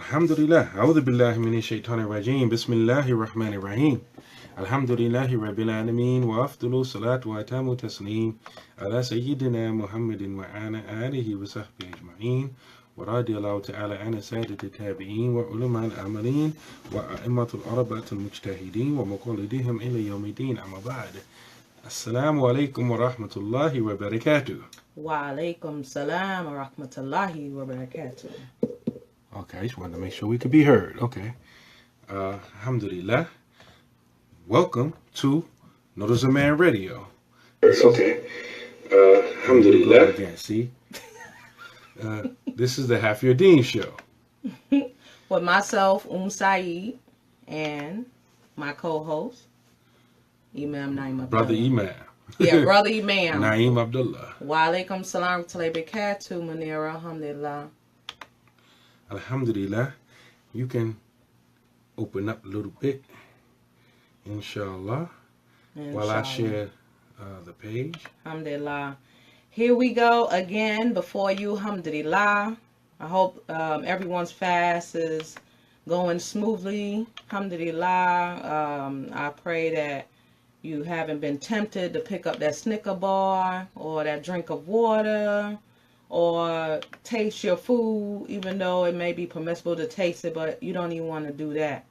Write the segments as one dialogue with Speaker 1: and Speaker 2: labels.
Speaker 1: Alhamdulillah. A'udhu billahi minash shaitanir rajim. Bismillahir rahmanir rahim. Alhamdulillahi rabbil alameen wa afdalu salatu wa atamu tasneem ala sayyidina Muhammadin wa ala alihi wa sahbihi ajma'een wa radiyallahu ta'ala an sayyidati tabi'een wa ulama al-amalin wa a'immatul arba'atul mujtahideen wa muqallidihim ila yawmiddin amma ba'd. Assalamu alaikum wa rahmatullahi wa barakatuh.
Speaker 2: Wa alaikum salam wa rahmatullahi wa barakatuh.
Speaker 1: Okay, I just wanted to make sure we could be heard. Okay. Alhamdulillah. Welcome to Notice a Man Radio. Okay. Alhamdulillah. Again, see? This is the Half Your Deen show.
Speaker 2: With myself, Saeed, and my co-host, Imam Naeem Abdullah.
Speaker 1: Brother Imam.
Speaker 2: Yeah, Brother Imam.
Speaker 1: Naeem Abdullah.
Speaker 2: Wa alaikum salam wa barakatuh, Munira, alhamdulillah.
Speaker 1: Alhamdulillah. You can open up a little bit, inshallah, while I share the page.
Speaker 2: Alhamdulillah. Here we go again before you, alhamdulillah. I hope everyone's fast is going smoothly, alhamdulillah. I pray that you haven't been tempted to pick up that Snicker bar or that drink of water or taste your food, even though it may be permissible to taste it, but you don't even want to do that.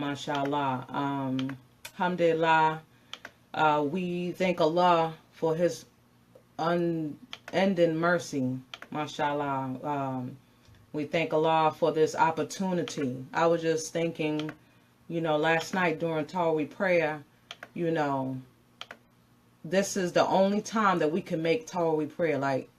Speaker 2: MashaAllah. Alhamdulillah. We thank Allah for His unending mercy. MashaAllah. We thank Allah for this opportunity. I was just thinking, last night during Tawheed prayer, this is the only time that we can make Tawheed prayer. Like,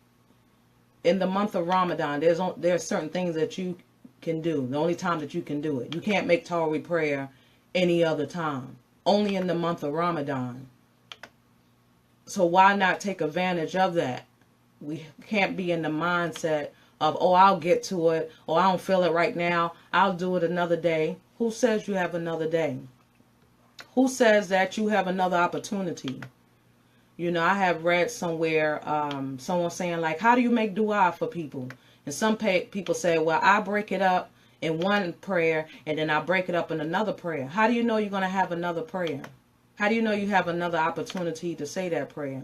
Speaker 2: in the month of Ramadan, there are certain things that you can do. The only time that you can do it. You can't make Tawheed prayer any other time. Only in the month of Ramadan. So why not take advantage of that? We can't be in the mindset of, I'll get to it, or I don't feel it right now, I'll do it another day. Who says you have another day? Who says that you have another opportunity? I have read somewhere, someone saying, like, how do you make dua for people? And some people say, well, I break it up in one prayer, and then I break it up in another prayer. How do you know you're going to have another prayer? How do you know you have another opportunity to say that prayer?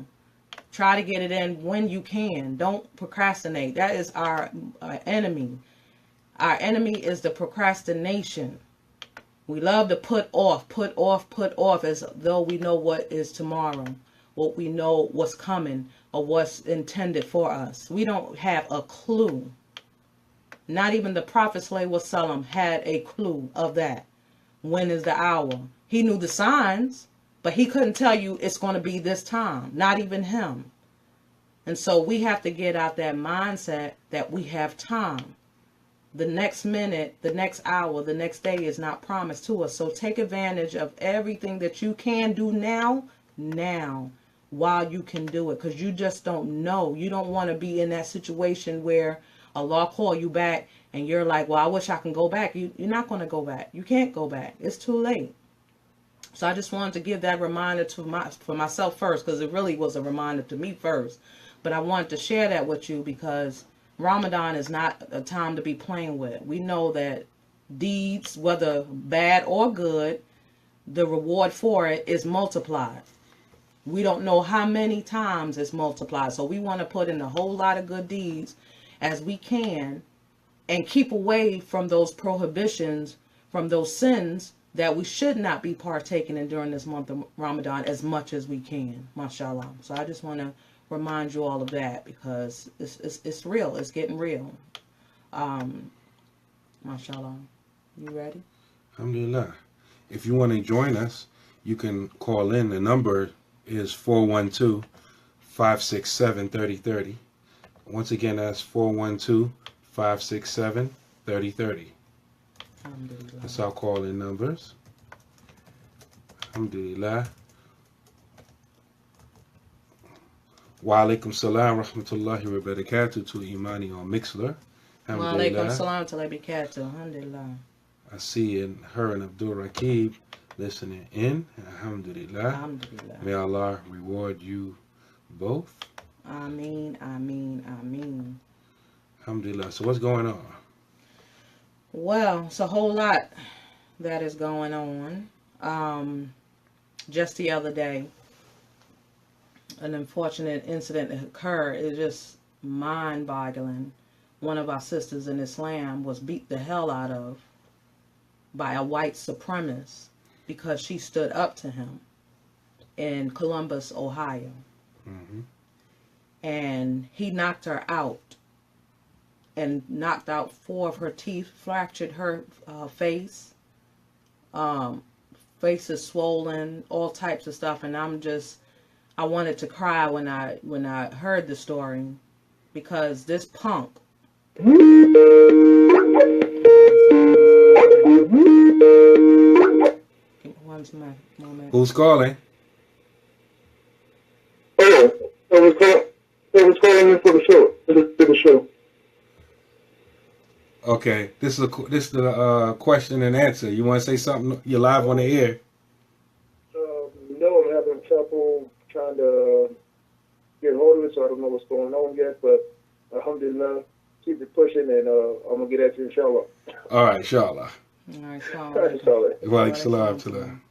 Speaker 2: Try to get it in when you can. Don't procrastinate. That is our enemy. Our enemy is the procrastination. We love to put off as though we know what is tomorrow. What we know what's coming or what's intended for us. We don't have a clue. Not even the Prophet ﷺ had a clue of that. When is the hour? He knew the signs, but he couldn't tell you it's going to be this time. Not even him. And so we have to get out that mindset that we have time. The next minute, the next hour, the next day is not promised to us. So take advantage of everything that you can do now, while you can do it, because you just don't know. You don't want to be in that situation where Allah call you back and you're like, well, I wish I can go back. You're not going to go back. You can't go back. It's too late. So I just wanted to give that reminder for myself first, because it really was a reminder to me first. But I wanted to share that with you because Ramadan is not a time to be playing with. We know that deeds, whether bad or good, the reward for it is multiplied. We don't know how many times it's multiplied. So we want to put in a whole lot of good deeds as we can and keep away from those prohibitions, from those sins that we should not be partaking in during this month of Ramadan as much as we can. MashaAllah. So I just want to remind you all of that because it's real. It's getting real. MashaAllah. You ready?
Speaker 1: Alhamdulillah. If you want to join us, you can call in. The number is 412-567-3030. Once again, that's 412-567-3030. That's our call-in numbers. Alhamdulillah. Wa alaikum salam rahmatullahi wa barakatuh to Imani on Mixler.
Speaker 2: Wa alaikum salam wa barakatuh. Alhamdulillah.
Speaker 1: I see her and Abdul Rakib listening in. Alhamdulillah.
Speaker 2: Alhamdulillah.
Speaker 1: May Allah reward you both.
Speaker 2: Ameen, ameen, ameen.
Speaker 1: Alhamdulillah. So what's going on?
Speaker 2: Well, it's a whole lot that is going on. Just the other day, an unfortunate incident occurred. It's just mind-boggling. One of our sisters in Islam was beat the hell out of by a white supremacist because she stood up to him in Columbus, Ohio.
Speaker 1: Mm-hmm.
Speaker 2: And he knocked her out and knocked out 4 of her teeth, fractured her face. Face is swollen, all types of stuff. And I wanted to cry when I heard the story, because this punk. One moment.
Speaker 1: Who's calling?
Speaker 3: Oh, I was calling in for the show.
Speaker 1: Okay, this is the question and answer. You want to say something? You're live on the air.
Speaker 3: No, I'm having trouble trying to get hold of it, so I don't know what's going on yet. But alhamdulillah, keep it pushing, and I'm gonna get at you, inshallah.
Speaker 1: All right, inshallah.
Speaker 2: All right,
Speaker 3: Inshallah.
Speaker 1: Wa alaikum salam.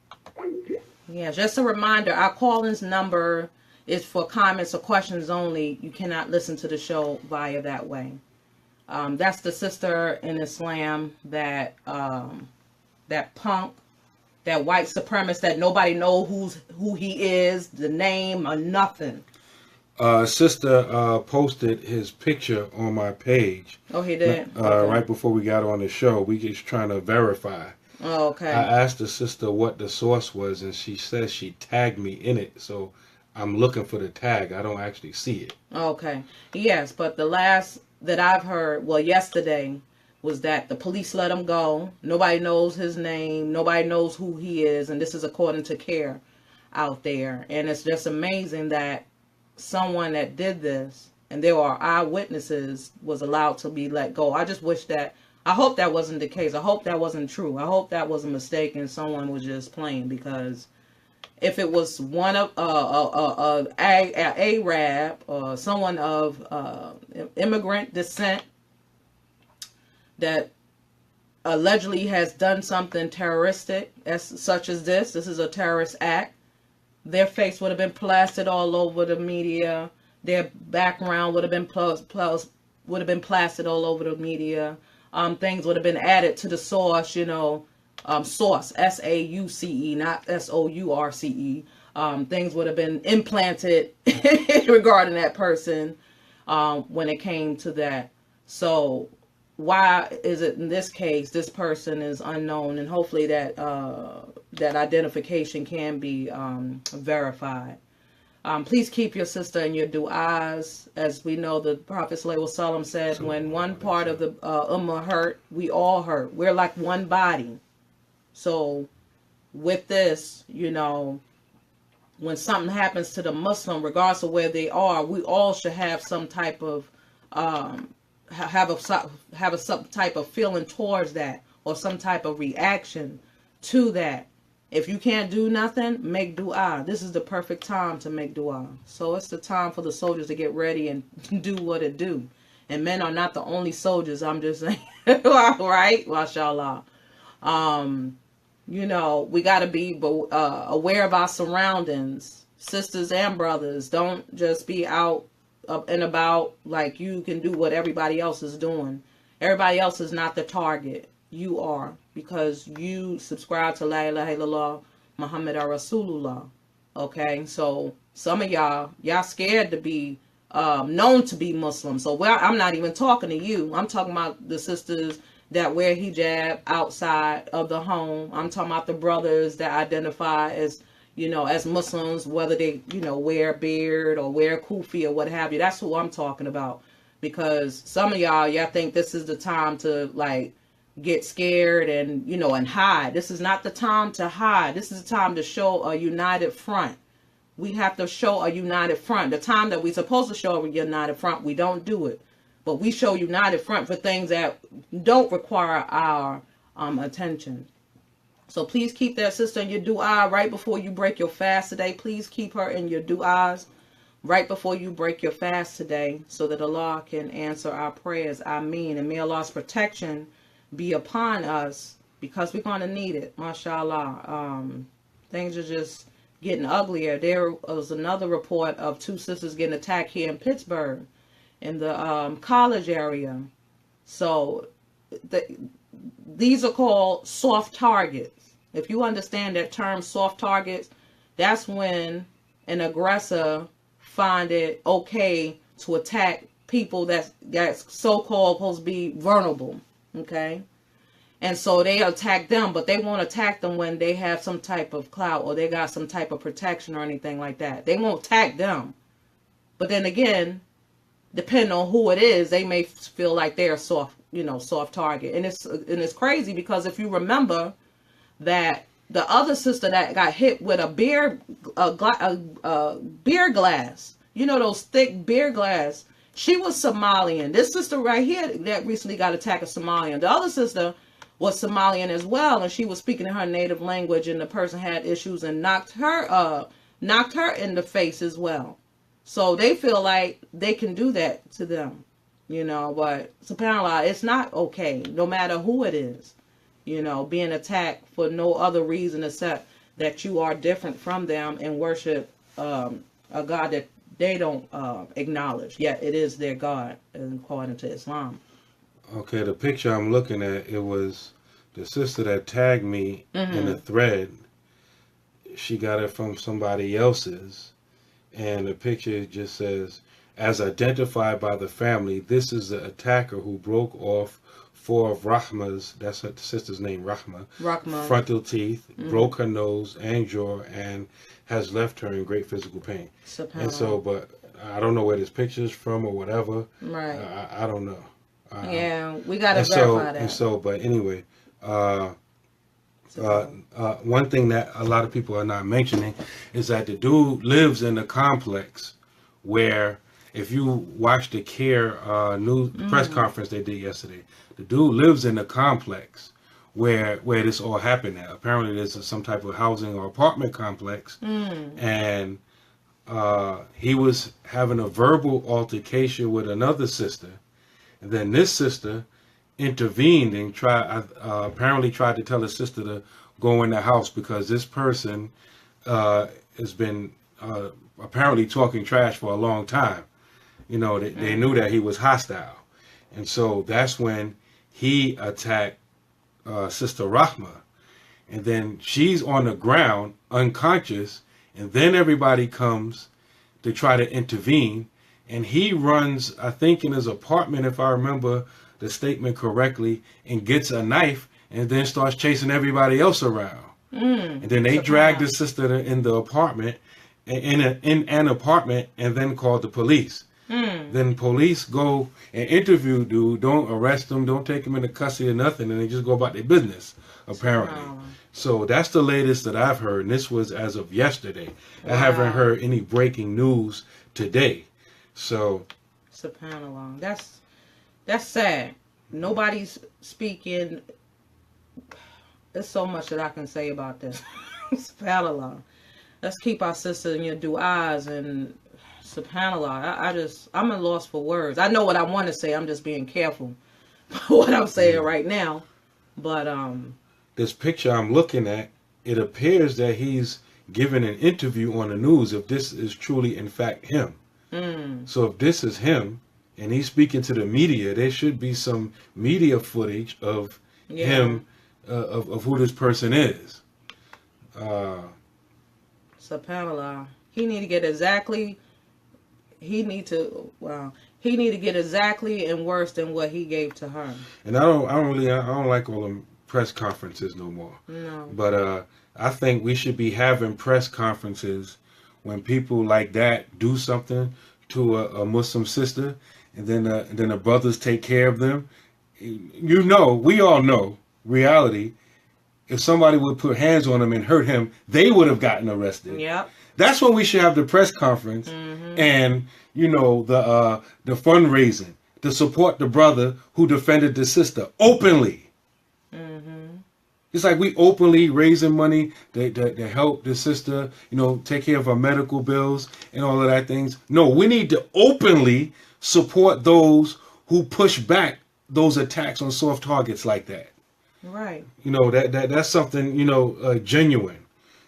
Speaker 2: Yeah, just a reminder, our call-ins number is for comments or questions only. You cannot listen to the show via that way. That's the sister in Islam that punk, that white supremacist that nobody knows who he is, the name or nothing.
Speaker 1: Sister posted his picture on my page.
Speaker 2: Oh, he did?
Speaker 1: Okay. Right before we got on the show. We just trying to verify.
Speaker 2: Oh, okay.
Speaker 1: I asked the sister what the source was, and she says she tagged me in it. So I'm looking for the tag. I don't actually see it.
Speaker 2: Okay. Yes, but the last that I've heard, well, yesterday, was that the police let him go. Nobody knows his name. Nobody knows who he is. And this is according to CARE out there. And it's just amazing that someone that did this, and there are eyewitnesses, was allowed to be let go. I just wish that, I hope that wasn't the case. I hope that wasn't true. I hope that was a mistake and someone was just playing, because if it was one of Arab or someone of immigrant descent that allegedly has done something terroristic, such as this is a terrorist act, their face would have been plastered all over the media. Their background would have been plastered all over the media. Things would have been added to the source, source, SAUCE, not SOURCE. Things would have been implanted regarding that person when it came to that. So why is it in this case this person is unknown, and hopefully that that identification can be verified. Please keep your sister in your du'as. As we know, the Prophet ﷺ said, when one part of the ummah hurt, we all hurt. We're like one body. So with this, when something happens to the Muslim, regardless of where they are, we all should have some type of some type of feeling towards that, or some type of reaction to that. If you can't do nothing, make dua. This is the perfect time to make dua. So it's the time for the soldiers to get ready and do what it do. And men are not the only soldiers, I'm just saying. Right? MashaAllah. We got to be aware of our surroundings. Sisters and brothers, don't just be out up and about like you can do what everybody else is doing. Everybody else is not the target. You are, because you subscribe to La ilaha illallah Muhammad Rasulullah. Okay, so some of y'all scared to be known to be Muslim. So I'm not even talking to you. I'm talking about the sisters that wear hijab outside of the home. I'm talking about the brothers that identify as as Muslims, whether they wear a beard or wear a kufi or what have you. That's who I'm talking about. Because some of y'all think this is the time to get scared and and hide. This is not the time to hide. This is the time to show a united front. We have to show a united front. The time that we're supposed to show a united front, we don't do it. But we show united front for things that don't require our attention. So please keep that sister in your dua right before you break your fast today. Please keep her in your duas right before you break your fast today, so that Allah can answer our prayers. Ameen. And may Allah's protection be upon us, because we're going to need it, mashallah. Things are just getting uglier. There was another report of 2 sisters getting attacked here in Pittsburgh, in the college area. So these are called soft targets. If you understand that term, soft targets, that's when an aggressor find it okay to attack people that's so-called supposed to be vulnerable, okay? And so they attack them, but they won't attack them when they have some type of clout or they got some type of protection or anything like that. They won't attack them. But then again, depending on who it is, they may feel like they're a soft target. And it's crazy, because if you remember that the other sister that got hit with a beer glass, you know, those thick beer glass, she was Somalian. This sister right here that recently got attacked is Somalian. The other sister was Somalian as well, and she was speaking in her native language, and the person had issues and knocked her in the face as well. So they feel like they can do that to them, you know, but subhanAllah, it's not okay, no matter who it is, you know, being attacked for no other reason except that you are different from them and worship a God that they don't acknowledge, yet it is their God, according to Islam.
Speaker 1: Okay, the picture I'm looking at, it was the sister that tagged me in the thread. She got it from somebody else's. And the picture just says, as identified by the family, this is the attacker who broke off 4 of Rahma's, that's her sister's name, Rahma, frontal teeth, broke her nose and jaw, and has left her in great physical pain. And so, but I don't know where this picture is from or whatever.
Speaker 2: Right.
Speaker 1: I don't know.
Speaker 2: Yeah, we got to verify that.
Speaker 1: And so, but anyway, one thing that a lot of people are not mentioning is that the dude lives in a complex where, if you watch the CARE news press conference they did yesterday, the dude lives in a complex where this all happened at. Apparently there's some type of housing or apartment complex, and he was having a verbal altercation with another sister, and then this sister intervened and apparently tried to tell his sister to go in the house because this person has been apparently talking trash for a long time. You know, they knew that he was hostile. And so that's when he attacked Sister Rahma. And then she's on the ground, unconscious, and then everybody comes to try to intervene. And he runs, I think, in his apartment, if I remember the statement correctly, and gets a knife and then starts chasing everybody else around. And then they drag the sister in the apartment, in an apartment, and then call the police. Then police go and interview dude, don't arrest him, don't take him into custody or nothing, and they just go about their business, apparently. So that's the latest that I've heard, and this was as of yesterday. I haven't heard any breaking news today. So,
Speaker 2: SubhanAllah. That's sad. Nobody's speaking. There's so much that I can say about this. SubhanAllah. Let's keep our sister in your du'as, and SubhanAllah. I'm at loss for words. I know what I want to say. I'm just being careful what I'm saying right now. But
Speaker 1: this picture I'm looking at, it appears that he's giving an interview on the news, if this is truly in fact him. So if this is him and he's speaking to the media, there should be some media footage of him, of who this person is.
Speaker 2: SubhanAllah. He need to get exactly and worse than what he gave to her.
Speaker 1: And I don't like all them press conferences no more.
Speaker 2: No.
Speaker 1: But I think we should be having press conferences when people like that do something to a Muslim sister, and then the brothers take care of them. You know, we all know reality. If somebody would put hands on him and hurt him, they would have gotten arrested.
Speaker 2: Yep.
Speaker 1: That's when we should have the press conference and, you know, the fundraising to support the brother who defended the sister openly. It's like we openly raising money to help the sister, you know, take care of her medical bills and all of that things. No, we need to openly support those who push back those attacks on soft targets like that.
Speaker 2: Right.
Speaker 1: You know, that's something, you know, genuine,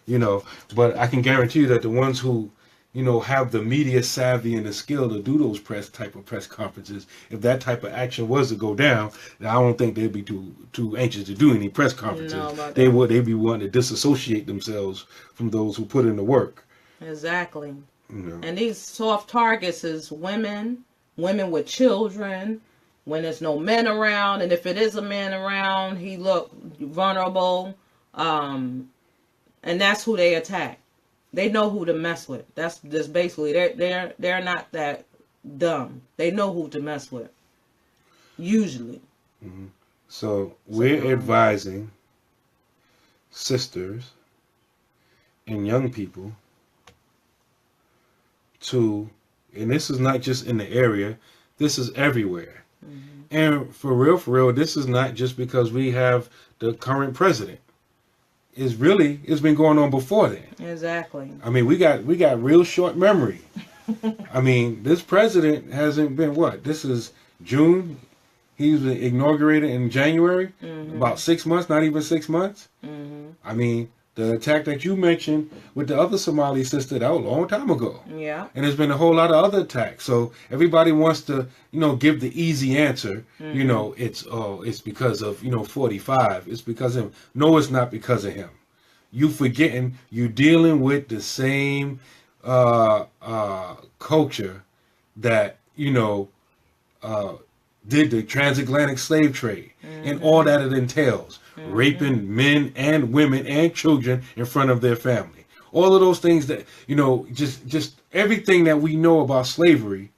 Speaker 1: you know. But I can guarantee you that the ones who, you know, have the media savvy and the skill to do those press conferences, if that type of action was to go down, I don't think they'd be too anxious to do any press conferences.
Speaker 2: No,
Speaker 1: They'd be wanting to disassociate themselves from those who put in the work.
Speaker 2: Exactly.
Speaker 1: You know.
Speaker 2: And these soft targets is women with children, when there's no men around, and if it is a man around, he look vulnerable, and that's who they attack. They know who to mess with. That's just basically they're not that dumb. They know who to mess with. Usually.
Speaker 1: Mm-hmm. So we're advising sisters and young people to, and this is not just in the area, this is everywhere. Mm-hmm. And for real, this is not just because we have the current president. It's been going on before then.
Speaker 2: Exactly.
Speaker 1: I mean, we got real short memory. I mean, this president hasn't been what? This is June. He was inaugurated in January. Mm-hmm. About 6 months, not even 6 months. Mm-hmm. I mean, the attack that you mentioned with the other Somali sister, that was a long time ago.
Speaker 2: Yeah.
Speaker 1: And there's been a whole lot of other attacks. So everybody wants to, you know, give the easy answer. Mm-hmm. You know, it's because of, you know, 45. It's because of him. No, it's not because of him. You forgetting you dealing with the same culture that, you know, did the transatlantic slave trade. Mm-hmm. And all that it entails. Mm-hmm. Raping men and women and children in front of their family. All of those things that, you know, just everything that we know about slavery,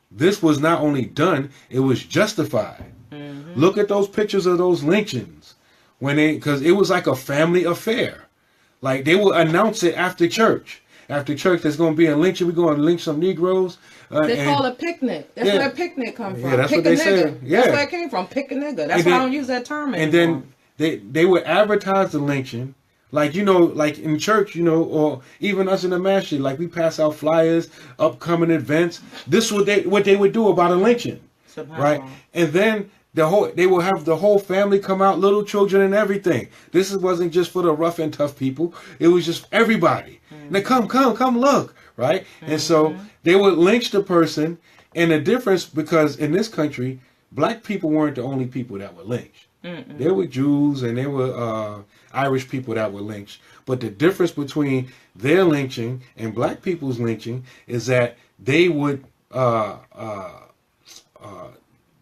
Speaker 1: this was not only done, it was justified. Mm-hmm. Look at those pictures of those lynchings because it was like a family affair. Like they will announce it after church. After church, there's going to be a lynching. We're going to lynch some Negroes.
Speaker 2: They call it picnic. That's where picnic come from.
Speaker 1: Yeah, that's
Speaker 2: pick
Speaker 1: what they
Speaker 2: nigga.
Speaker 1: say. Yeah.
Speaker 2: That's where it came from. Pick a nigga. That's why I don't use that term anymore.
Speaker 1: And then they would advertise the lynching. Like, you know, like in church, you know, or even us in the masjid, like we pass out flyers, upcoming events. This is what they would do about a lynching. Right? And then they will have the whole family come out, little children and everything. This wasn't just for the rough and tough people. It was just everybody. Mm-hmm. Now come look, right? Mm-hmm. And so they would lynch the person. And the difference, because in this country, black people weren't the only people that were lynched. Mm-mm. There were Jews and there were Irish people that were lynched. But the difference between their lynching and black people's lynching is that they would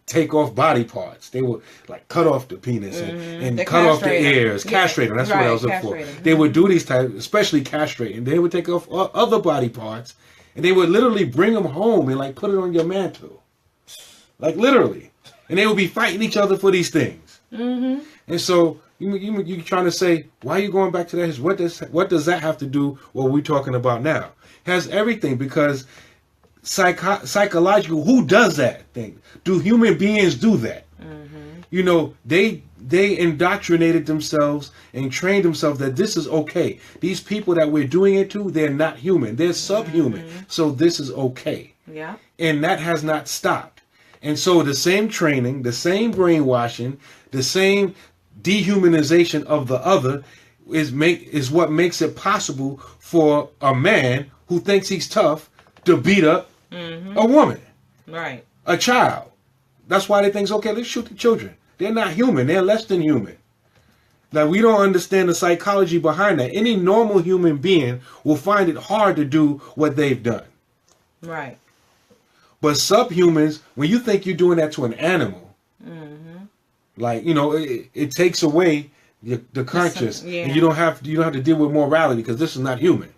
Speaker 1: take off body parts. They would like cut off the penis and cut off the ears, castrate them. That's what I was looking for. They would do these types, especially castrating. They would take off other body parts and they would literally bring them home and like put it on your mantle. Like literally. And they would be fighting each other for these things. Mm-hmm. And so you're trying to say, why are you going back to that? What does that have to do with what we're talking about now? It has everything, because psychological, who does that thing? Do human beings do that? Mm-hmm. You know, they indoctrinated themselves and trained themselves that this is okay. These people that we're doing it to, they're not human. They're subhuman. Mm-hmm. So this is okay. Yeah. And that has not stopped. And so the same training, the same brainwashing, the same dehumanization of the other is what makes it possible for a man who thinks he's tough to beat up a woman. Right. A child. That's why they think, okay, let's shoot the children. They're not human. They're less than human. Now, we don't understand the psychology behind that. Any normal human being will find it hard to do what they've done. Right. But subhumans, when you think you're doing that to an animal, like, you know, it takes away the conscious, and you don't have to deal with morality, because this is not human.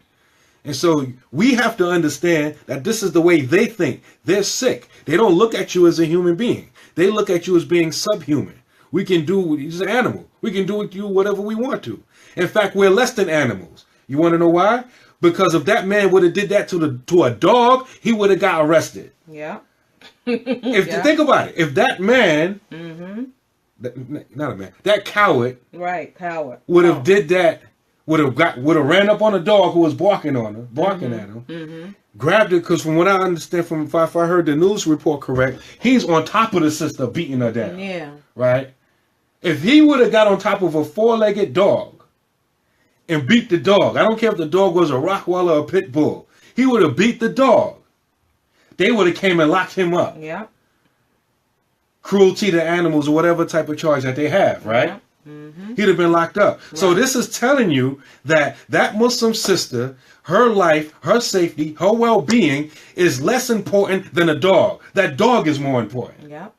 Speaker 1: And so we have to understand that this is the way they think. They're sick. They don't look at you as a human being. They look at you as being subhuman. We can do, he's an animal. We can do with you whatever we want to. In fact, we're less than animals. You want to know why? Because if that man would have did that to a dog, he would have got arrested. Yeah. Think about it. If that man, not a man, that coward, right, would have did that would have ran up on a dog who was barking at him, grabbed it, because from what I understand, from if I heard the news report correct, he's on top of the sister beating her down.
Speaker 2: Yeah.
Speaker 1: Right? If he would have got on top of a 4-legged dog and beat the dog, I don't care if the dog was a Rottweiler or a Pit Bull, he would have beat the dog. They would have came and locked him up.
Speaker 2: Yeah.
Speaker 1: Cruelty to animals or whatever type of charge that they have, right?
Speaker 2: Yeah. Mm-hmm.
Speaker 1: He'd have been locked up.
Speaker 2: Right.
Speaker 1: So this is telling you that Muslim sister, her life, her safety, her well-being is less important than a dog. That dog is more important.
Speaker 2: Yep.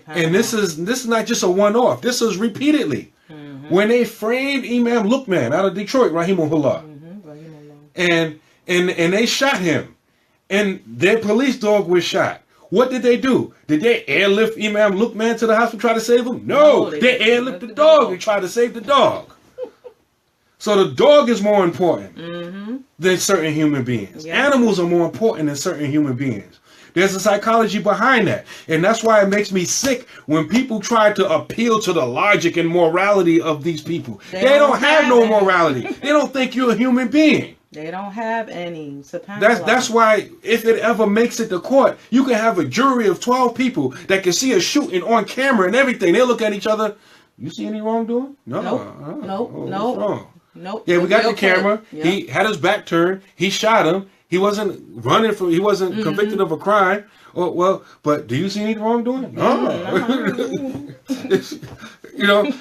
Speaker 1: And this is not just a one-off. This is repeatedly. When they framed Imam Lukman out of Detroit, Rahimahullah, and they shot him, and their police dog was shot. What did they do? Did they airlift Imam Lukman to the hospital to try to save him? No, they airlift the dog and try to save the dog. So the dog is more important than certain human beings.
Speaker 2: Yeah.
Speaker 1: Animals are more important than certain human beings. There's a psychology behind that. And that's why it makes me sick when people try to appeal to the logic and morality of these people. They don't have no morality. They don't think you're a human being.
Speaker 2: They don't have any.
Speaker 1: That's why if it ever makes it to court, you can have a jury of 12 people that can see a shooting on camera and everything. They look at each other. You see any wrongdoing? No.
Speaker 2: Nope.
Speaker 1: What's wrong?
Speaker 2: Nope.
Speaker 1: Yeah, we got the camera.
Speaker 2: Yep.
Speaker 1: He had his back turned. He shot him. He wasn't running from. He wasn't convicted of a crime. Oh, well, but do you see any wrongdoing? No. You know,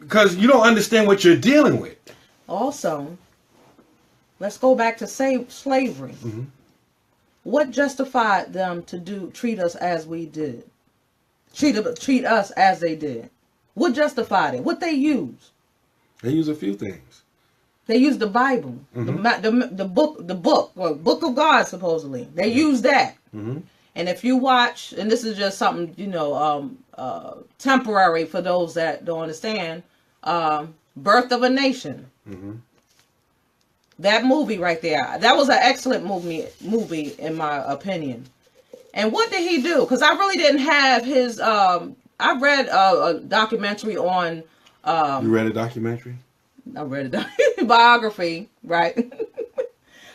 Speaker 1: because you don't understand what you're dealing with.
Speaker 2: Also, let's go back to slavery. What justified them to treat us as we did? Treat us as they did. What justified it? What they used?
Speaker 1: They use a few things.
Speaker 2: They used the Bible, the book of God, supposedly. They used that. And if you watch, and this is just something, temporary for those that don't understand, Birth of a Nation. That movie right there, that was an excellent movie in my opinion. And what did he do? Because I really didn't have his, I read a documentary on...
Speaker 1: you read a documentary?
Speaker 2: I read a biography, right?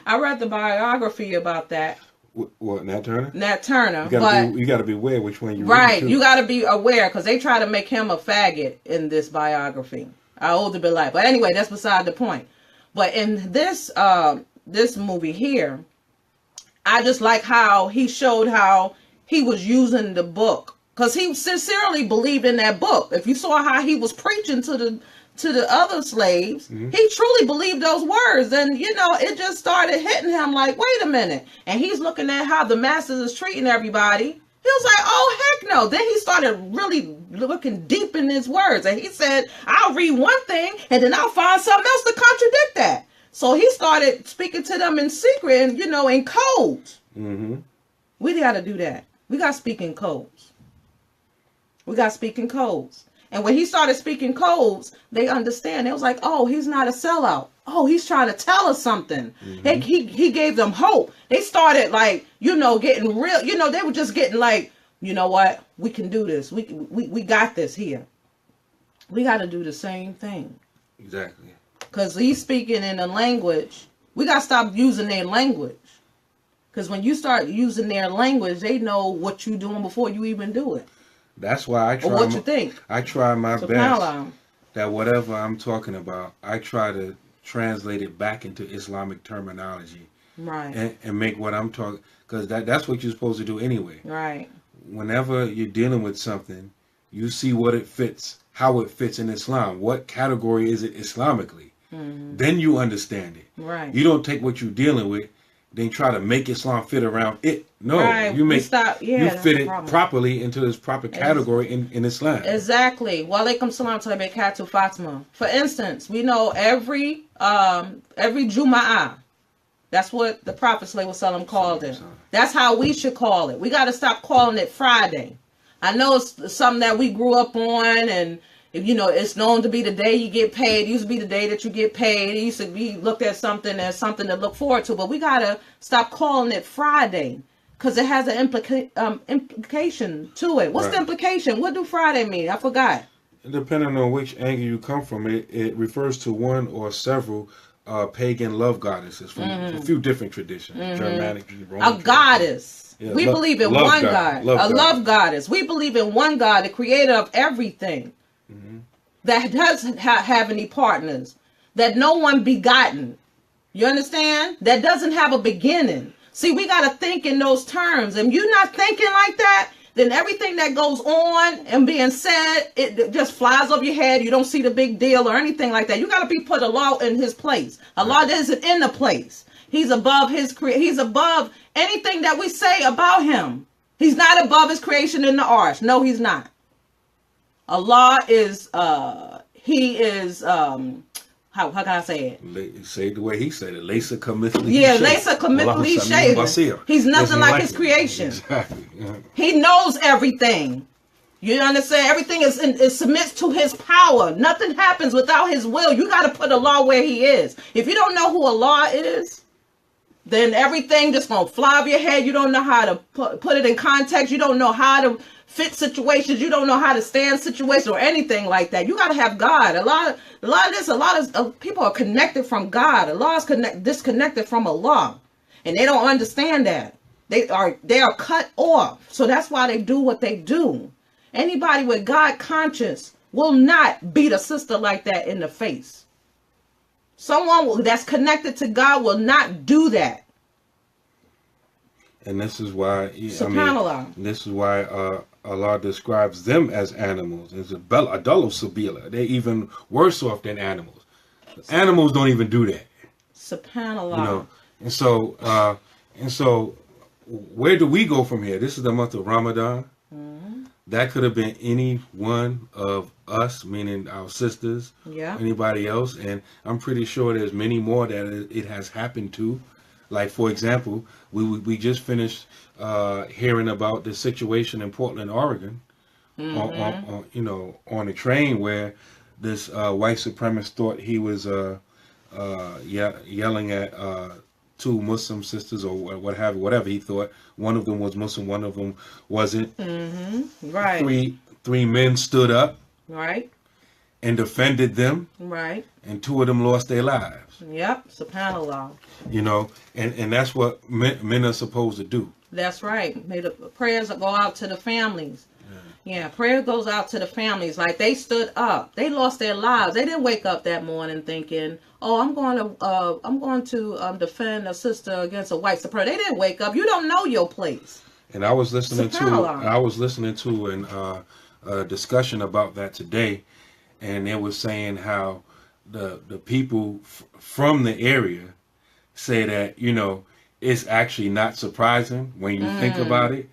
Speaker 2: I read the biography about that.
Speaker 1: What, Nat Turner?
Speaker 2: Nat Turner.
Speaker 1: You got to be aware which one you read.
Speaker 2: Right, you got to be aware because they try to make him a faggot in this biography. I owe the bit life. But anyway, that's beside the point. But in this this movie here, I just like how he showed how he was using the book. Because he sincerely believed in that book. If you saw how he was preaching to the other slaves, he truly believed those words. And, it just started hitting him like, wait a minute. And he's looking at how the masters is treating everybody. He was like, oh, heck no. Then he started really looking deep in his words. And he said, I'll read one thing and then I'll find something else to contradict that. So he started speaking to them in secret and, in codes. We got to do that. We got to speak in codes. We got to speak in codes. And when he started speaking codes, they understand. It was like, oh, he's not a sellout. Oh, he's trying to tell us something. He gave them hope. They started getting real. They were just getting like, you know what? We can do this. We got this here. We got to do the same thing.
Speaker 1: Exactly.
Speaker 2: Because he's speaking in a language. We got to stop using their language. Because when you start using their language, they know what you're doing before you even do it.
Speaker 1: That's why I try.
Speaker 2: Or what you think.
Speaker 1: I try my best that whatever I'm talking about, I try to translate it back into Islamic terminology,
Speaker 2: right?
Speaker 1: And make what I'm talking, because that's what you're supposed to do anyway.
Speaker 2: Right.
Speaker 1: Whenever you're dealing with something, you see what it fits, how it fits in Islam. What category is it Islamically? Then you understand it.
Speaker 2: Right.
Speaker 1: You don't take what you're dealing with, then try to make Islam fit aroround it. No,
Speaker 2: right.
Speaker 1: you fit it properly into this proper category in Islam.
Speaker 2: Exactly. Wa alaikum salam to barakatuh, Fatima. For instance, we know every Juma'ah. That's what the Prophet ﷺ called it. That's how we should call it. We got to stop calling it Friday. I know it's something that we grew up on, and it's known to be the day you get paid. It used to be the day that you get paid. It used to be looked at something as something to look forward to. But we got to stop calling it Friday because it has an implication to it. What's the implication? What do Friday mean? I forgot.
Speaker 1: depending on which angle you come from, it refers to one or several pagan love goddesses from a few different traditions, Germanic, Roman.
Speaker 2: A goddess.
Speaker 1: Yeah,
Speaker 2: we believe in one God. Love goddess. We believe in one God, the creator of everything. That doesn't have any partners. That no one begotten. You understand? That doesn't have a beginning. See, we got to think in those terms. And you're not thinking like that, then everything that goes on and being said, it just flies over your head. You don't see the big deal or anything like that. You got to be put Allah in his place. Allah isn't in the place. He's above he's above anything that we say about him. He's not above his creation in the arsh. No, he's not. Allah is, he is, how can I say it?
Speaker 1: Say it the way he said it. Laysa kamithlihi
Speaker 2: Yeah, laysa kamithlihi shay'un. He's nothing like his creation.
Speaker 1: Exactly.
Speaker 2: He knows everything. You understand? Everything is submits to his power. Nothing happens without his will. You got to put Allah where he is. If you don't know who Allah is, then everything just gonna fly over your head. You don't know how to put it in context. You don't know how to fit situations. You don't know how to stand situations or anything like that. You got to have God. A lot of people are connected from God. Allah is disconnected from Allah, and they don't understand that. They are cut off. So that's why they do what they do. Anybody with God conscience will not beat a sister like that in the face. Someone that's connected to God will not do that.
Speaker 1: And this is why,
Speaker 2: SubhanAllah.
Speaker 1: This is why Allah describes them as animals. It's a adullo sabila. They're even worse off than animals. Animals don't even do that.
Speaker 2: SubhanAllah.
Speaker 1: You know, and so, where do we go from here? This is the month of Ramadan. That could have been any one of us, meaning our sisters, anybody else, and I'm pretty sure there's many more that it has happened to. Like, for example, we just finished hearing about the situation in Portland, Oregon, on a train where this white supremacist thought he was yelling at two Muslim sisters or whatever he thought. One of them was Muslim, one of them wasn't.
Speaker 2: Right.
Speaker 1: Three men stood up.
Speaker 2: Right.
Speaker 1: And defended them. Right. And two of them lost their lives.
Speaker 2: Yep. SubhanAllah.
Speaker 1: You know, and that's what men are supposed to do.
Speaker 2: That's right. May the prayers go out to the families. Yeah, prayer goes out to the families. Like, they stood up. They lost their lives. They didn't wake up that morning thinking, "Oh, I'm going to defend a sister against a white supremacist." They didn't wake up. You don't know your place.
Speaker 1: And I was listening to a discussion about that today, and they were saying how the people from the area say that, you know, it's actually not surprising when you think about it.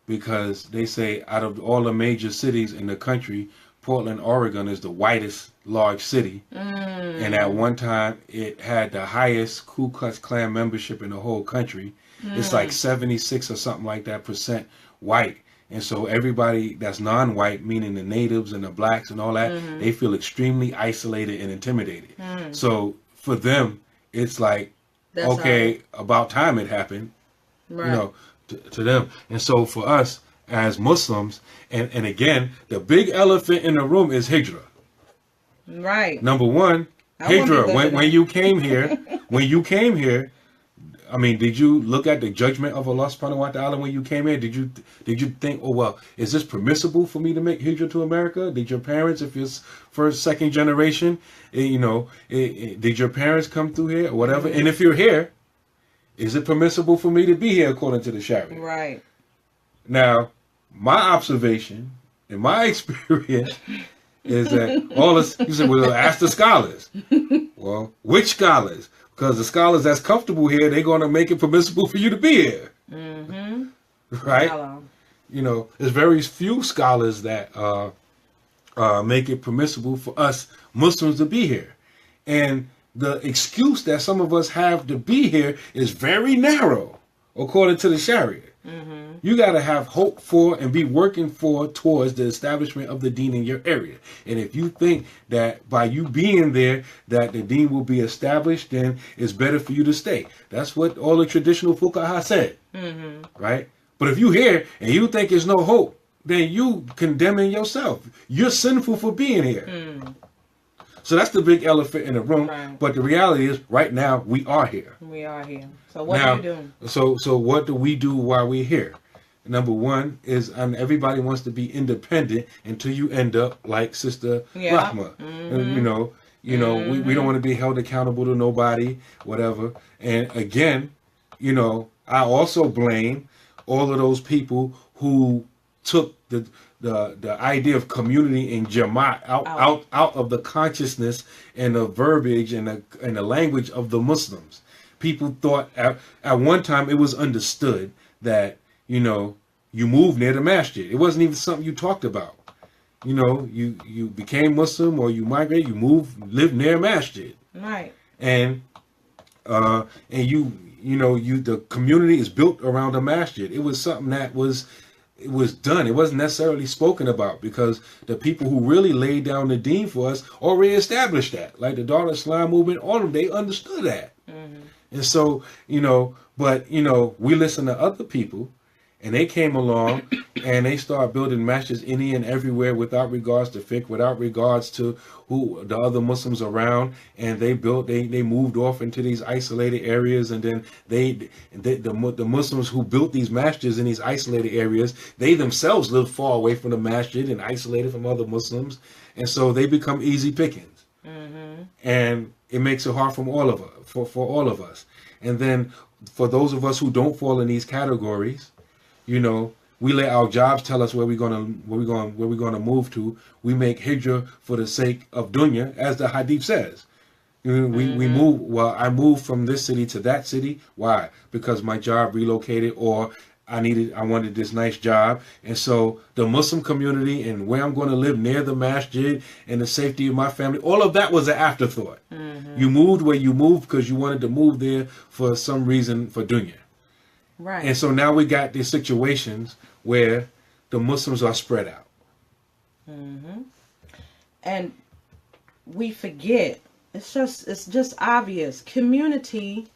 Speaker 1: Because they say out of all the major cities in the country, Portland, Oregon is the whitest large city. And at one time, it had the highest Ku Klux Klan membership in the whole country. It's like 76 or something like that % white. And so everybody that's non-white, meaning the natives and the blacks and all that, they feel extremely isolated and intimidated. So for them, it's like, about time it happened. Right. You know, to them. And so for us as Muslims, and again, the big elephant in the room is hijrah.
Speaker 2: Right.
Speaker 1: Number one, hijrah. When you came here, I mean, did you look at the judgment of Allah subhanahu wa ta'ala when you came here? Did you think, oh well, is this permissible for me to make hijrah to America? Did your parents, if it's first, second generation, did your parents come through here or whatever? And if you're here, is it permissible for me to be here according to the Sharia? Right. Now, my observation and my experience is that all this, you said, well, ask the scholars. Well, which scholars? Because the scholars that's comfortable here, they're going to make it permissible for you to be here. Right? Hello. You know, there's very few scholars that make it permissible for us Muslims to be here. And the excuse that some of us have to be here is very narrow, according to the Sharia. You got to have hope for and be working towards the establishment of the deen in your area. And if you think that by you being there, that the deen will be established, then it's better for you to stay. That's what all the traditional fuqaha said. Right? But if you here and you think there's no hope, then you condemning yourself. You're sinful for being here.
Speaker 2: Mm.
Speaker 1: So that's the big elephant in the room.
Speaker 2: Right.
Speaker 1: But the reality is, right now, we are here.
Speaker 2: We are here. So what
Speaker 1: Now,
Speaker 2: do you do?
Speaker 1: So what do we do while we're here? Number one is, and everybody wants to be independent until you end up like Sister Rahma.
Speaker 2: Mm-hmm.
Speaker 1: We don't want to be held accountable to nobody, whatever. And again, I also blame all of those people who took the idea of community and Jamaa'ah out of the consciousness and the verbiage and the language of the Muslims. People thought at one time it was understood that, you move near the masjid. It wasn't even something you talked about. You became Muslim or you migrated, you live near masjid.
Speaker 2: Right.
Speaker 1: And the community is built around a masjid. It was something that was done. It wasn't necessarily spoken about because the people who really laid down the deen for us already established that. Like the Dar Islam movement, all of them, they understood that. Mm-hmm. And so, we listen to other people, and they came along and they started building masjids any and everywhere without regards to fiqh, without regards to who the other Muslims around, and they moved off into these isolated areas, and then the Muslims who built these masjids in these isolated areas, they themselves lived far away from the masjid and isolated from other Muslims, and so they become easy pickings. Mm-hmm. And it makes it hard for all of us. And then for those of us who don't fall in these categories, we let our jobs tell us where we're gonna move to. We make hijrah for the sake of dunya, as the hadith says. We move. Well, I moved from this city to that city. Why? Because my job relocated, or I wanted this nice job, and so the Muslim community and where I'm going to live near the masjid and the safety of my family, all of that was an afterthought. Mm-hmm. You moved where you moved because you wanted to move there for some reason for dunya.
Speaker 2: Right.
Speaker 1: And so now we got these situations where the Muslims are spread out.
Speaker 2: Mm-hmm. And we forget, it's just obvious. Community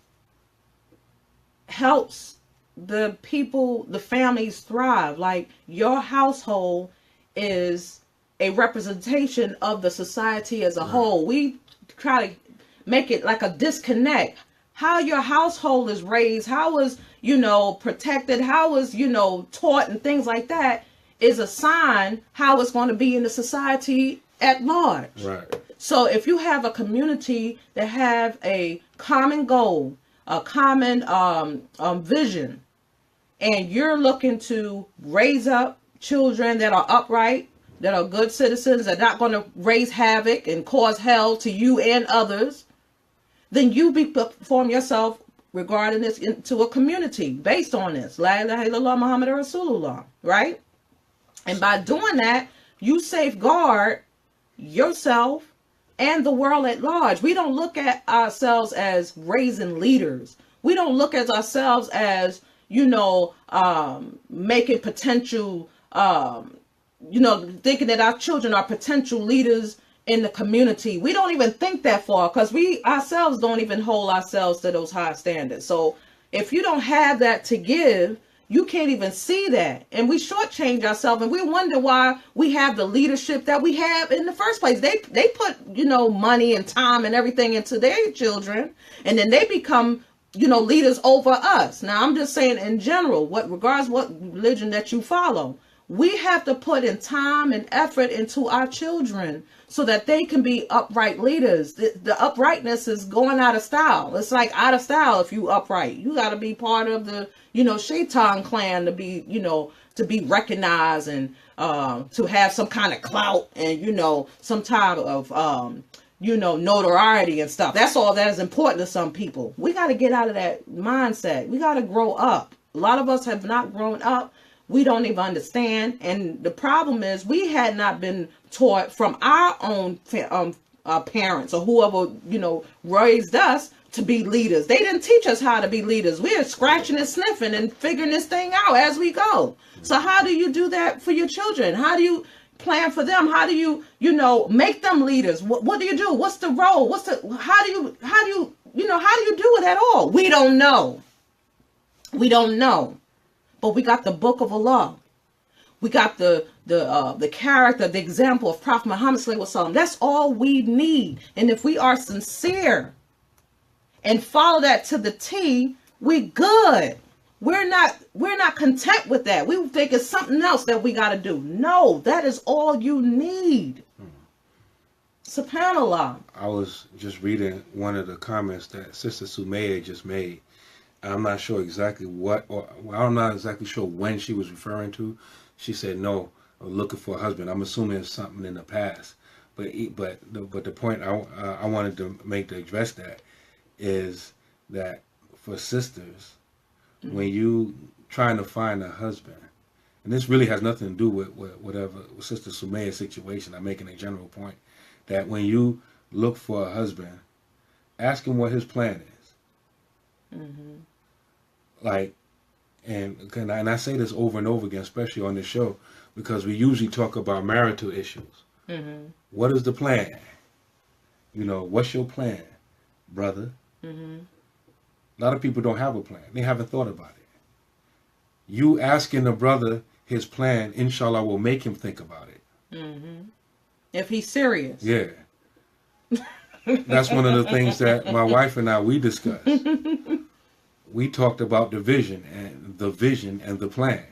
Speaker 2: helps the people, the families thrive. Like your household is a representation of the society as a whole. We try to make it like a disconnect. How your household is raised, how is, protected, how is, taught and things like that is a sign how it's going to be in the society at large.
Speaker 1: Right.
Speaker 2: So if you have a community that have a common goal, a common vision, and you're looking to raise up children that are upright, that are good citizens, that are not going to raise havoc and cause hell to you and others, then you perform yourself regarding this into a community based on this. La ilaha illallah Muhammad Rasulullah, right? And by doing that, you safeguard yourself and the world at large. We don't look at ourselves as raising leaders. We don't look at ourselves as, making potential, thinking that our children are potential leaders in the community. We don't even think that far because we ourselves don't even hold ourselves to those high standards. So if you don't have that to give, you can't even see that. And we shortchange ourselves, and we wonder why we have the leadership that we have in the first place. They put, money and time and everything into their children, and then they become, leaders over us. Now, I'm just saying in general, regardless what religion that you follow, we have to put in time and effort into our children so that they can be upright leaders. The uprightness is going out of style. It's like out of style if you upright. You got to be part of the, Shaitan clan to be, to be recognized and to have some kind of clout and, some type of, notoriety and stuff. That's all that is important to some people. We got to get out of that mindset. We got to grow up. A lot of us have not grown up. We don't even understand. And the problem is we had not been taught from our own parents or whoever, raised us to be leaders. They didn't teach us how to be leaders. We're scratching and sniffing and figuring this thing out as we go. So how do you do that for your children? How do you plan for them? How do you, make them leaders? What do you do? What's the role? How do you do it at all? We don't know. We don't know. But we got the book of Allah. We got the character, the example of Prophet Muhammad sallallahu alaihi wasallam. That's all we need. And if we are sincere and follow that to the T, we good. We're not content with that. We think it's something else that we got to do. No, that is all you need. SubhanAllah.
Speaker 1: I was just reading one of the comments that Sister Sumaya just made. I'm not sure exactly what, or I'm not exactly sure when she was referring to. She said, no, I'm looking for a husband. I'm assuming it's something in the past. But the point I wanted to make to address that is that for sisters, when you trying to find a husband, and this really has nothing to do with whatever with Sister Sumaya's situation, I'm making a general point, that when you look for a husband, ask him what his plan is. Like, and I say this over and over again, especially on this show, because we usually talk about marital issues. What is the plan? What's your plan, brother? A lot of people don't have a plan. They haven't thought about it. You asking the brother his plan, inshallah, will make him think about it.
Speaker 2: If he's serious.
Speaker 1: Yeah. That's one of the things that my wife and I, we discussed. We talked about the vision and the plan.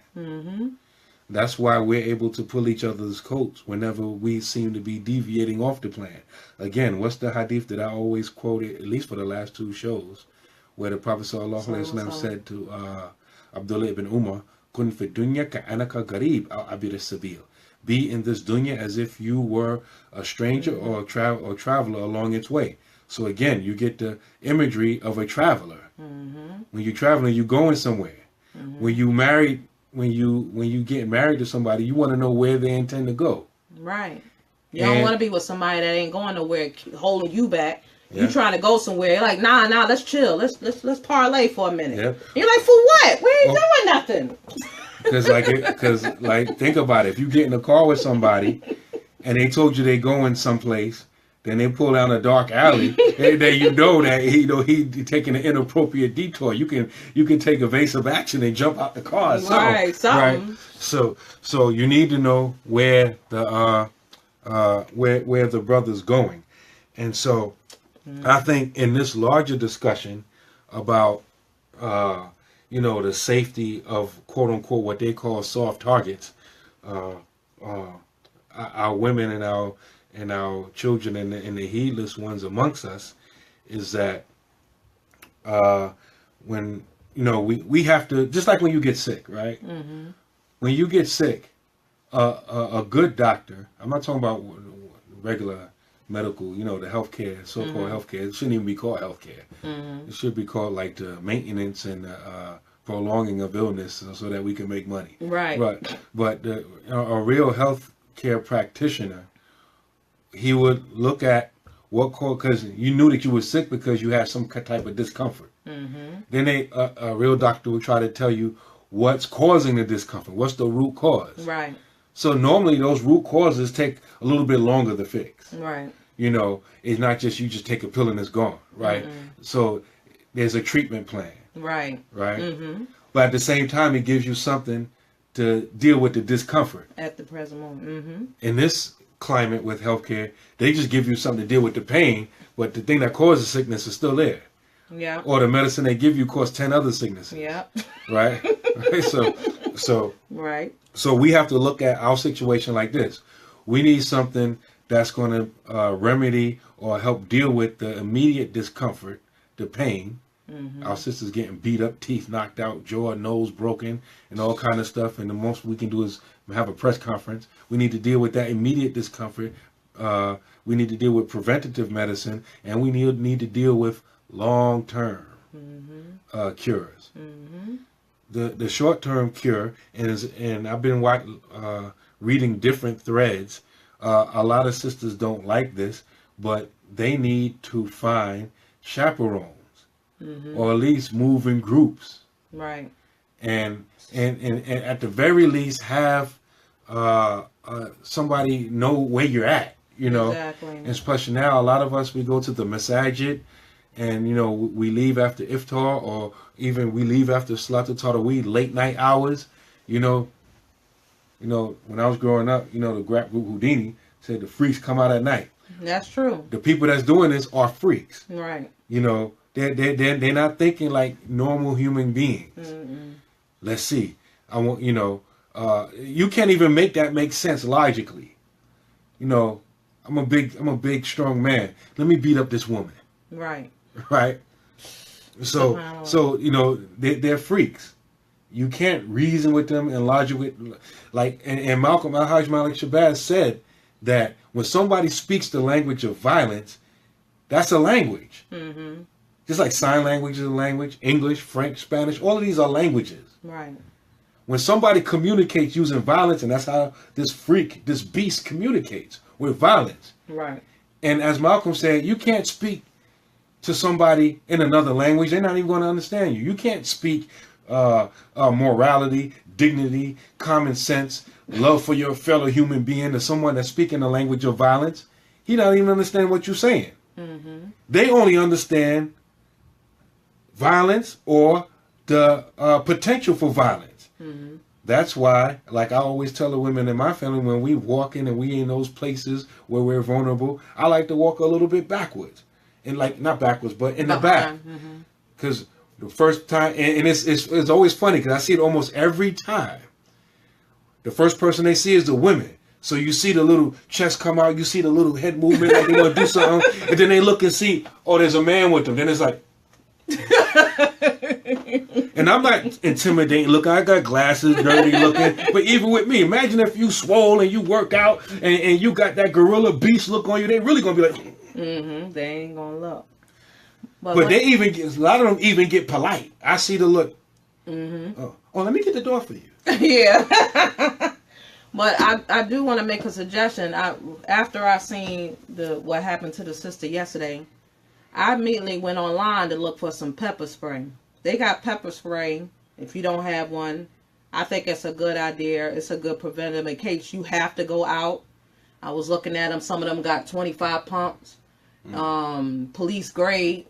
Speaker 1: That's why we're able to pull each other's coats whenever we seem to be deviating off the plan. Again, what's the hadith that I always quoted, at least for the last two shows, where the Prophet ﷺ said to Abdullah ibn Umar, Kun fi dunya ka'anaka garib aw abir as-sabil. Be in this dunya as if you were a stranger or a traveler along its way. So again, you get the imagery of a traveler. When you're traveling, you're going somewhere. When you get married to somebody, you want to know where they intend to go.
Speaker 2: Right. You don't want to be with somebody that ain't going nowhere, holding you back. You trying to go somewhere? You're like, nah, let's chill. Let's parlay for a minute. Yep. You're like, for what? We ain't doing nothing. Because
Speaker 1: think about it. If you get in a car with somebody and they told you they going someplace, then they pull down a dark alley, then you know that he taking an inappropriate detour. You can take evasive action and jump out the car.
Speaker 2: Right.
Speaker 1: So you need to know where the where the brother's going, and so I think in this larger discussion about the safety of quote unquote what they call soft targets, our women and our children and the heedless ones amongst us, is that when we have to, just like when you get sick, right? When you get sick, a good doctor, I'm not talking about regular medical, the healthcare, so-called healthcare. It shouldn't even be called healthcare. It should be called like the maintenance and prolonging of illness so that we can make money.
Speaker 2: Right.
Speaker 1: But a real healthcare practitioner, he would look at what caused, because you knew that you were sick because you had some type of discomfort. Then a real doctor would try to tell you what's causing the discomfort. What's the root cause?
Speaker 2: Right.
Speaker 1: So normally those root causes take a little bit longer to fix.
Speaker 2: Right.
Speaker 1: It's not just you just take a pill and it's gone. Right. So there's a treatment plan. Right. But at the same time, it gives you something to deal with the discomfort
Speaker 2: at the present moment.
Speaker 1: In this climate with healthcare, they just give you something to deal with the pain, but the thing that causes sickness is still there.
Speaker 2: Yeah.
Speaker 1: Or the medicine they give you causes 10 other sicknesses.
Speaker 2: Yeah.
Speaker 1: Right. So.
Speaker 2: Right.
Speaker 1: So we have to look at our situation like this. We need something that's going to remedy or help deal with the immediate discomfort, the pain. Our sister's getting beat up, teeth knocked out, jaw, nose broken, and all kind of stuff. And the most we can do is have a press conference. We need to deal with that immediate discomfort. We need to deal with preventative medicine, and we need to deal with long-term cures. The short-term cure and I've been reading different threads. A lot of sisters don't like this, but they need to find chaperones, or at least move in groups.
Speaker 2: Right.
Speaker 1: And at the very least have somebody know where you're at.
Speaker 2: Exactly.
Speaker 1: And especially now, a lot of us, we go to the masajid, and we leave after iftar, or even we leave after Salatul Tarawih, late night hours. And You know, when I was growing up, you know, the rap group Houdini said the freaks come out at night.
Speaker 2: That's true.
Speaker 1: The people that's doing this are freaks.
Speaker 2: Right.
Speaker 1: You know, they're not thinking like normal human beings.
Speaker 2: Mm-mm.
Speaker 1: Let's see. I want, you know, you can't even make that make sense logically. You know, I'm a big strong man. Let me beat up this woman.
Speaker 2: Right.
Speaker 1: Right. So you know, they're freaks. You can't reason with them and logic with, like, and Malcolm Al-Hajj Malik Shabazz said that when somebody speaks the language of violence, that's a language. Mm-hmm. Just like sign language is a language, English, French, Spanish, all of these are languages.
Speaker 2: Right.
Speaker 1: When somebody communicates using violence, and that's how this freak, this beast communicates, with violence.
Speaker 2: Right.
Speaker 1: And as Malcolm said, you can't speak to somebody in another language. They're not even going to understand you. You can't speak morality, dignity, common sense, love for your fellow human being to someone that's speaking the language of violence. He don't even understand what you're saying. Mm-hmm. They only understand violence or the potential for violence. Mm-hmm. That's why, like I always tell the women in my family, when we walk in and we in those places where we're vulnerable, I like to walk a little bit backwards. And like, not backwards, but in the back. Because the first time, and it's always funny because I see it almost every time. The first person they see is the women. So you see the little chest come out, you see the little head movement like they want to do something, and then they look and see, oh, there's a man with them. Then it's like, and I'm not intimidating looking. I got glasses, dirty looking. But even with me, imagine if you swole and you work out and you got that gorilla beast look on you. They really gonna be like,
Speaker 2: they ain't gonna look.
Speaker 1: But they even get, a lot of them even get polite. I see the look. Oh, let me get the door for you.
Speaker 2: Yeah. But I do want to make a suggestion. After I seen what happened to the sister yesterday, I immediately went online to look for some pepper spray. They got pepper spray. If you don't have one, I think it's a good idea. It's a good preventive in case you have to go out. I was looking at them. Some of them got 25 pumps, police grade.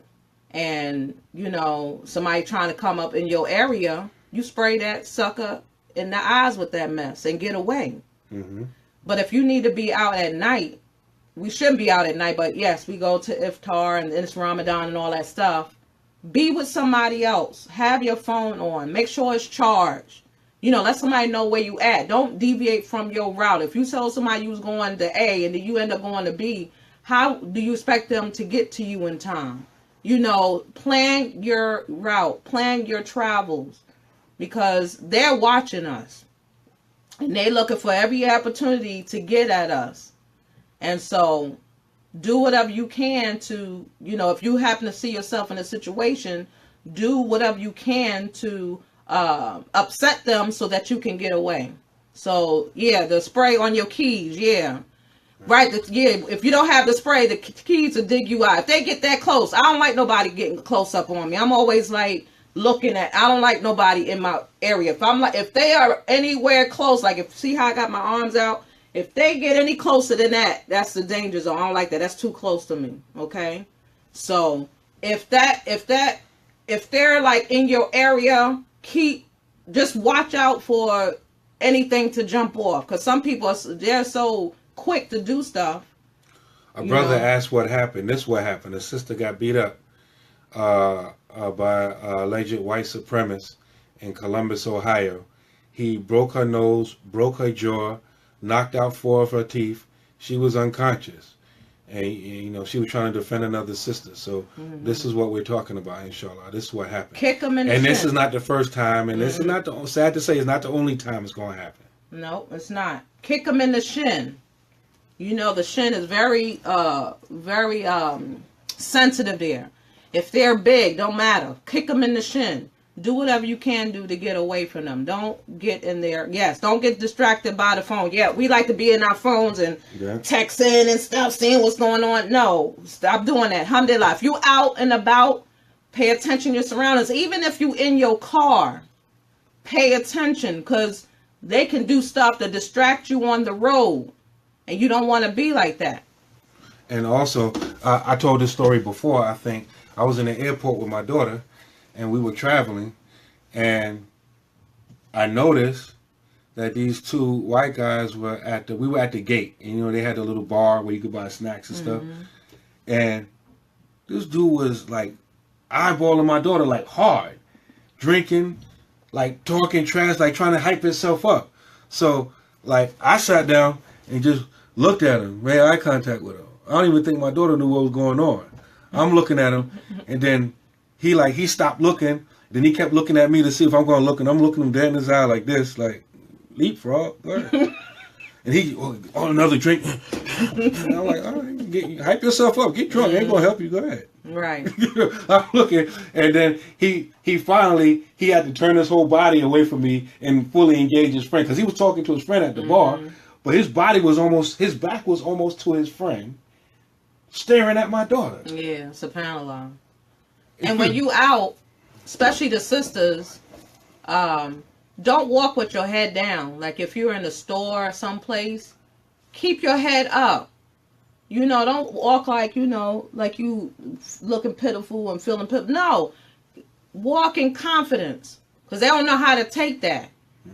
Speaker 2: And, you know, somebody trying to come up in your area, you spray that sucker in the eyes with that mess and get away. Mm-hmm. But if you need to be out at night, we shouldn't be out at night, but yes, we go to iftar and it's Ramadan and all that stuff. Be with somebody else. Have your phone on. Make sure it's charged. You know, let somebody know where you at. Don't deviate from your route. If you told somebody you was going to A and then you end up going to B, how do you expect them to get to you in time? You know, plan your route, plan your travels, because they're watching us and they're looking for every opportunity to get at us. And so do whatever you can to, you know, if you happen to see yourself in a situation, do whatever you can to upset them so that you can get away. So, yeah, the spray on your keys, yeah. Right, yeah, if you don't have the spray, the keys will dig you out. If they get that close, I don't like nobody getting close up on me. I'm always like looking at, I don't like nobody in my area. If they are anywhere close, like see how I got my arms out? If they get any closer than that, that's the danger zone. I don't like that. That's too close to me. Okay. So if they're like in your area, just watch out for anything to jump off. Cause some people, they're so quick to do stuff.
Speaker 1: A brother asked what happened. This is what happened. A sister got beat up by alleged white supremacist in Columbus, Ohio. He broke her nose, broke her jaw, knocked out 4 of her teeth. She was unconscious. And, you know, she was trying to defend another sister. So this is what we're talking about, inshallah. This is what happened.
Speaker 2: Kick them in the
Speaker 1: And
Speaker 2: shin.
Speaker 1: this is not the first time. And this is not, sad to say, it's not the only time it's going to happen.
Speaker 2: No, it's not. Kick them in the shin. You know, the shin is very sensitive there. If they're big, don't matter. Kick them in the shin. Do whatever you can do to get away from them. Don't get in there. Yes, don't get distracted by the phone. Yeah, we like to be in our phones and texting and stuff, seeing what's going on. No, stop doing that. Alhamdulillah. If you out and about, pay attention to your surroundings. Even if you in your car, pay attention, because they can do stuff to distract you on the road. And you don't want to be like that.
Speaker 1: And also, I told this story before, I think. I was in the airport with my daughter, and we were traveling, and I noticed that these two white guys were we were at the gate, and you know they had a little bar where you could buy snacks and stuff, and this dude was like eyeballing my daughter like hard, drinking, like talking trash, like trying to hype himself up. So like I sat down and just looked at him, made eye contact with him. I don't even think my daughter knew what was going on. I'm looking at him, and then he stopped looking. Then he kept looking at me to see if I'm going to look, and I'm looking him dead in his eye like this, like leapfrog. Go ahead. And he, another drink. And I'm like, all right, hype yourself up, get drunk. It ain't gonna help you. Go ahead.
Speaker 2: Right.
Speaker 1: I'm looking, and then he finally had to turn his whole body away from me and fully engage his friend because he was talking to his friend at the bar, but his back was almost to his friend, staring at my daughter.
Speaker 2: Yeah, subhanAllah. And when you out, especially the sisters, don't walk with your head down. Like if you're in a store or someplace, keep your head up. You know, don't walk like, you know, like you looking pitiful and feeling pitiful. No, walk in confidence because they don't know how to take that.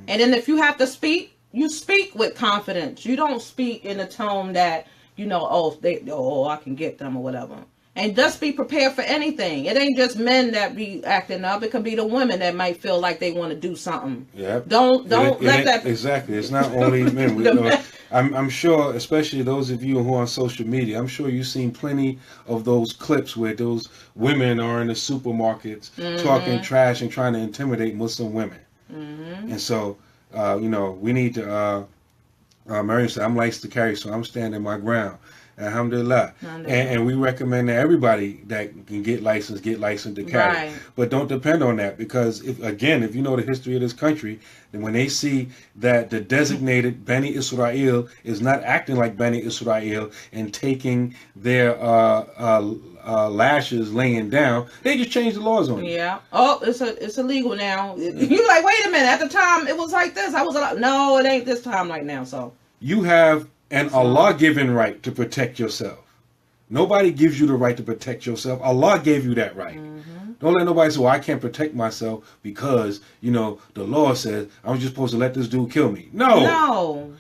Speaker 2: And then if you have to speak, you speak with confidence. You don't speak in a tone that, you know, I can get them or whatever. And just be prepared for anything. It ain't just men that be acting up. It could be the women that might feel like they want to do something.
Speaker 1: Yeah.
Speaker 2: Don't let that.
Speaker 1: Exactly. It's not only men. I'm sure, especially those of you who are on social media, I'm sure you've seen plenty of those clips where those women are in the supermarkets talking trash and trying to intimidate Muslim women. And so, you know, we need to. Mary said, "I'm licensed to carry, so I'm standing my ground." Alhamdulillah. And we recommend that everybody that can get licensed to carry.
Speaker 2: Right.
Speaker 1: But don't depend on that because, if you know the history of this country, then when they see that the designated Bani Israel is not acting like Bani Israel and taking their lashes laying down, they just change the laws on it.
Speaker 2: Yeah. Oh, it's illegal now. You're like, wait a minute. At the time, it was like this. I was like, no, it ain't this time right now. So
Speaker 1: you have an Allah-given right to protect yourself. Nobody gives you the right to protect yourself. Allah gave you that right. Don't let nobody say, well, I can't protect myself because, you know, the law says I'm just supposed to let this dude kill me. No.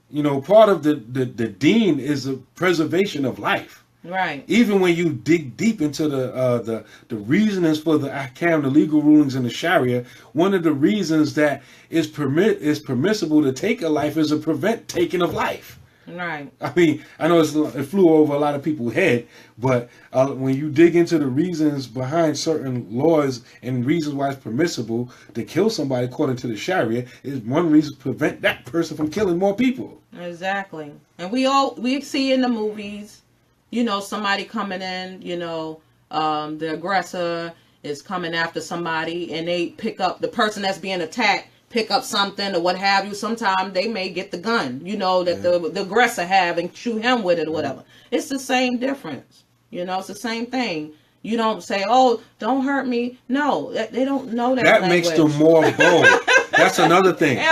Speaker 1: You know, part of the deen is the preservation of life.
Speaker 2: Right.
Speaker 1: Even when you dig deep into the reasonings for the ahkam, the legal rulings in the Sharia, one of the reasons that is permissible to take a life is to prevent taking of life.
Speaker 2: Right.
Speaker 1: I mean, I know it flew over a lot of people's head, but when you dig into the reasons behind certain laws and reasons why it's permissible to kill somebody according to the Sharia, is one reason to prevent that person from killing more people.
Speaker 2: Exactly. And we see in the movies, you know, somebody coming in, you know, the aggressor is coming after somebody and they pick up the person that's being attacked, pick up something or what have you. Sometimes they may get the gun, you know, that the aggressor have and shoot him with it or whatever. It's the same difference. You know, it's the same thing. You don't say, oh, don't hurt me. No, they don't know that
Speaker 1: That
Speaker 2: language.
Speaker 1: makes them more bold. That's another thing.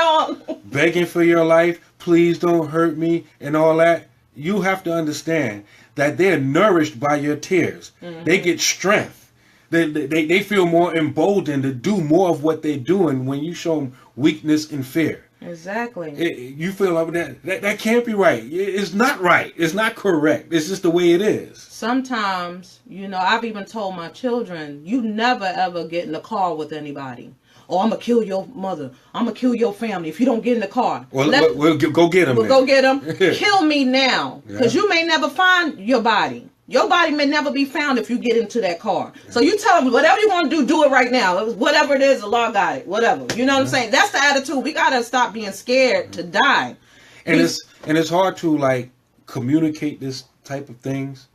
Speaker 1: Begging for your life, please don't hurt me and all that. You have to understand that they're nourished by your tears. They get strength. They feel more emboldened to do more of what they're doing when you show them weakness and fear.
Speaker 2: Exactly.
Speaker 1: You feel like that can't be right. It's not right. It's not correct. It's just the way it is.
Speaker 2: Sometimes, you know, I've even told my children, you never ever get in the car with anybody. Oh, I'm going to kill your mother. I'm going to kill your family if you don't get in the car.
Speaker 1: We'll go get them.
Speaker 2: We'll go get them. Kill me now. Because you may never find your body. Your body may never be found if you get into that car. So you tell them, whatever you want to do it right now. Whatever it is, Allah got it. Whatever. You know what I'm saying? That's the attitude. We got to stop being scared to die.
Speaker 1: And it's hard to, like, communicate this type of things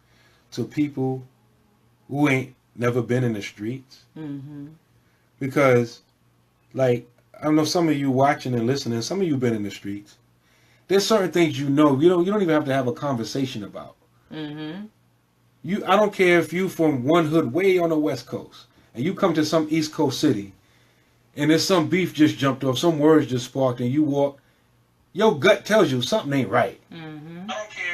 Speaker 1: to people who ain't never been in the streets. Because, like, I don't know, some of you watching and listening, some of you been in the streets. There's certain things you don't even have to have a conversation about. I don't care if you from one hood way on the West Coast and you come to some East Coast city and there's some beef just jumped off, some words just sparked and you walk, your gut tells you something ain't right.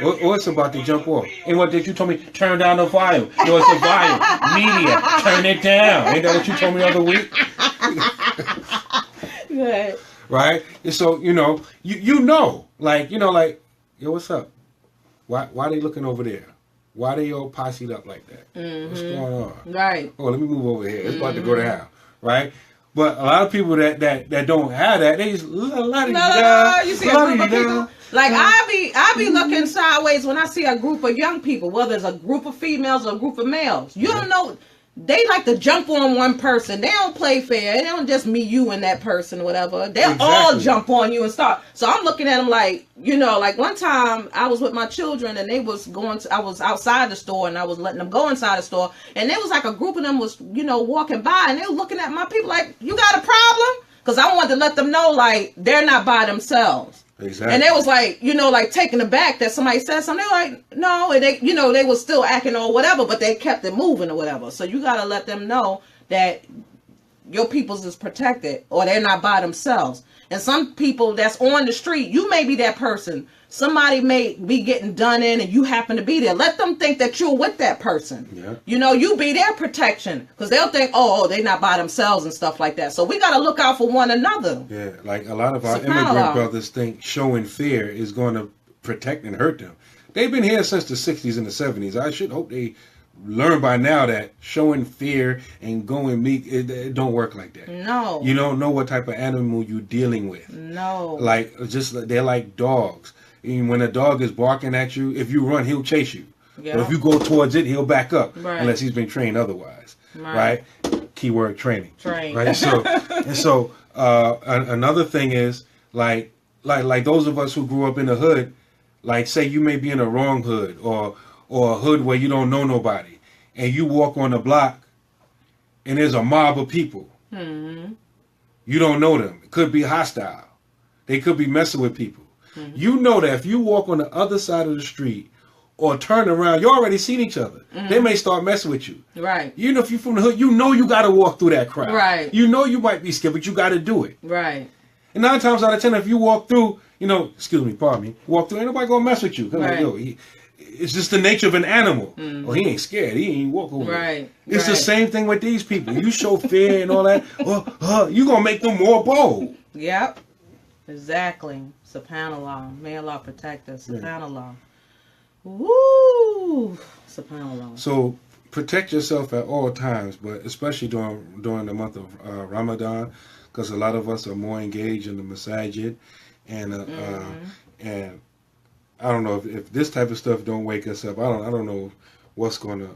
Speaker 1: Or it's about to jump off. And what did you told me? Turn down the volume. No, it's a volume. Media. Turn it down. Ain't that what you told me the other week?
Speaker 2: Good.
Speaker 1: right? And so, you know, you know, like, yo, what's up? Why they looking over there? Why they all posseed up like that? What's going on?
Speaker 2: Right.
Speaker 1: Oh, let me move over here. It's about to go to hell, right? But a lot of people that don't have that, they just
Speaker 2: You see a group of people. Like I be looking sideways when I see a group of young people, whether it's a group of females or a group of males. You don't know. They like to jump on one person. They don't play fair. They don't just meet you and that person or whatever. They'll all jump on you and start. So I'm looking at them like, you know, like one time I was with my children and they was I was outside the store and I was letting them go inside the store. And there was like a group of them was, you know, walking by and they were looking at my people like, you got a problem? Because I wanted to let them know like they're not by themselves.
Speaker 1: Exactly.
Speaker 2: And they was like, you know, like taken aback that somebody said something. They were like, no, and they, you know, they was still acting or whatever, but they kept it moving or whatever. So you got to let them know that your peoples is protected or they're not by themselves. And some people that's on the street, you may be that person. Somebody may be getting done in and you happen to be there. Let them think that you're with that person.
Speaker 1: Yeah.
Speaker 2: You know, you be their protection. Because they'll think, oh, they're not by themselves and stuff like that. So we got to look out for one another.
Speaker 1: Yeah, like a lot of our immigrant brothers think showing fear is going to protect and hurt them. They've been here since the 60s and the 70s. I should hope they learn by now that showing fear and going meek, it don't work like that.
Speaker 2: No.
Speaker 1: You don't know what type of animal you're dealing with.
Speaker 2: No.
Speaker 1: Like, they're like dogs. And when a dog is barking at you, if you run, he'll chase you. Yeah. But if you go towards it, he'll back up. Right. Unless he's been trained otherwise. Right? Keyword training. Right? So, another thing is, like those of us who grew up in the hood, like say you may be in a wrong hood or a hood where you don't know nobody, and you walk on the block, and there's a mob of people. Mm-hmm. You don't know them. It could be hostile. They could be messing with people. Mm-hmm. You know that if you walk on the other side of the street or turn around, you already seen each other. Mm-hmm. They may start messing with you. Right. You know, if you're from the hood, you know you got to walk through that crowd. Right. You know you might be scared, but you got to do it. Right. And 9 times out of 10, if you walk through, you know, walk through, ain't nobody going to mess with you. Right. Like, yo, it's just the nature of an animal. Mm-hmm. Oh, he ain't scared. He ain't walk over. Right. It's the same thing with these people. You show fear and all that, you going to make them more bold. Yep. Exactly. Subhanallah. May Allah protect us. Subhanallah. Woo! Subhanallah. So protect yourself at all times, but especially during the month of Ramadan, because a lot of us are more engaged in the masajid, and and I don't know if this type of stuff don't wake us up. I don't know what's going to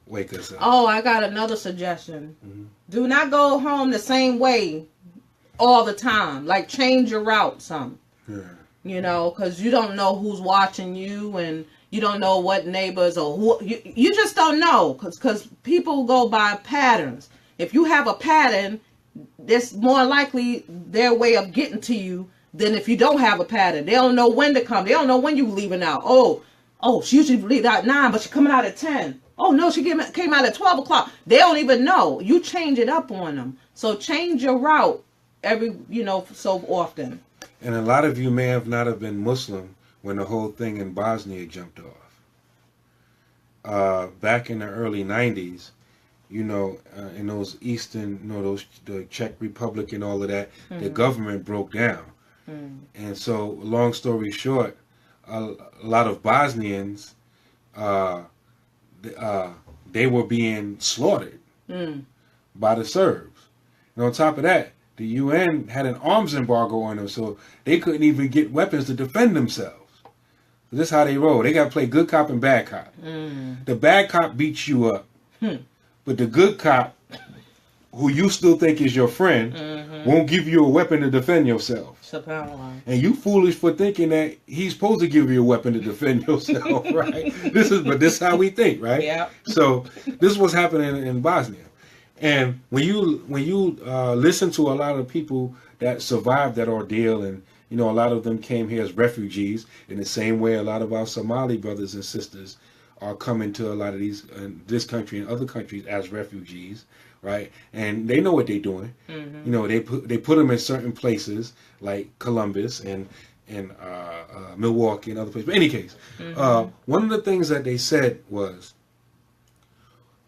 Speaker 1: wake us up. Oh, I got another suggestion. Mm-hmm. Do not go home the same way all the time. Like change your route some. Yeah. You know, because you don't know who's watching you, and you don't know what neighbors or who you just don't know, because people go by patterns. If you have a pattern, that's more likely their way of getting to you than if you don't have a pattern. They don't know when to come. They don't know when you leaving out. Oh, she usually leave out at 9, but she coming out at 10. Oh no, she came out at 12 o'clock. They don't even know. You change it up on them. So change your route every, so often. And a lot of you may have not have been Muslim when the whole thing in Bosnia jumped off. Back in the early 90s, in those eastern, the Czech Republic and all of that, the government broke down. And so, long story short, a lot of Bosnians, they were being slaughtered by the Serbs. And on top of that, the UN had an arms embargo on them, so they couldn't even get weapons to defend themselves. So this is how they roll. They got to play good cop and bad cop. The bad cop beats you up, but the good cop, who you still think is your friend, won't give you a weapon to defend yourself. And you foolish for thinking that he's supposed to give you a weapon to defend yourself, right? This is how we think, right? Yeah. So this is what's happening in Bosnia. And when you listen to a lot of people that survived that ordeal, and a lot of them came here as refugees, in the same way a lot of our Somali brothers and sisters are coming to a lot of this country and other countries as refugees, right? And they know what they're doing. They put them in certain places like Columbus and Milwaukee and other places. But in any case, one of the things that they said was,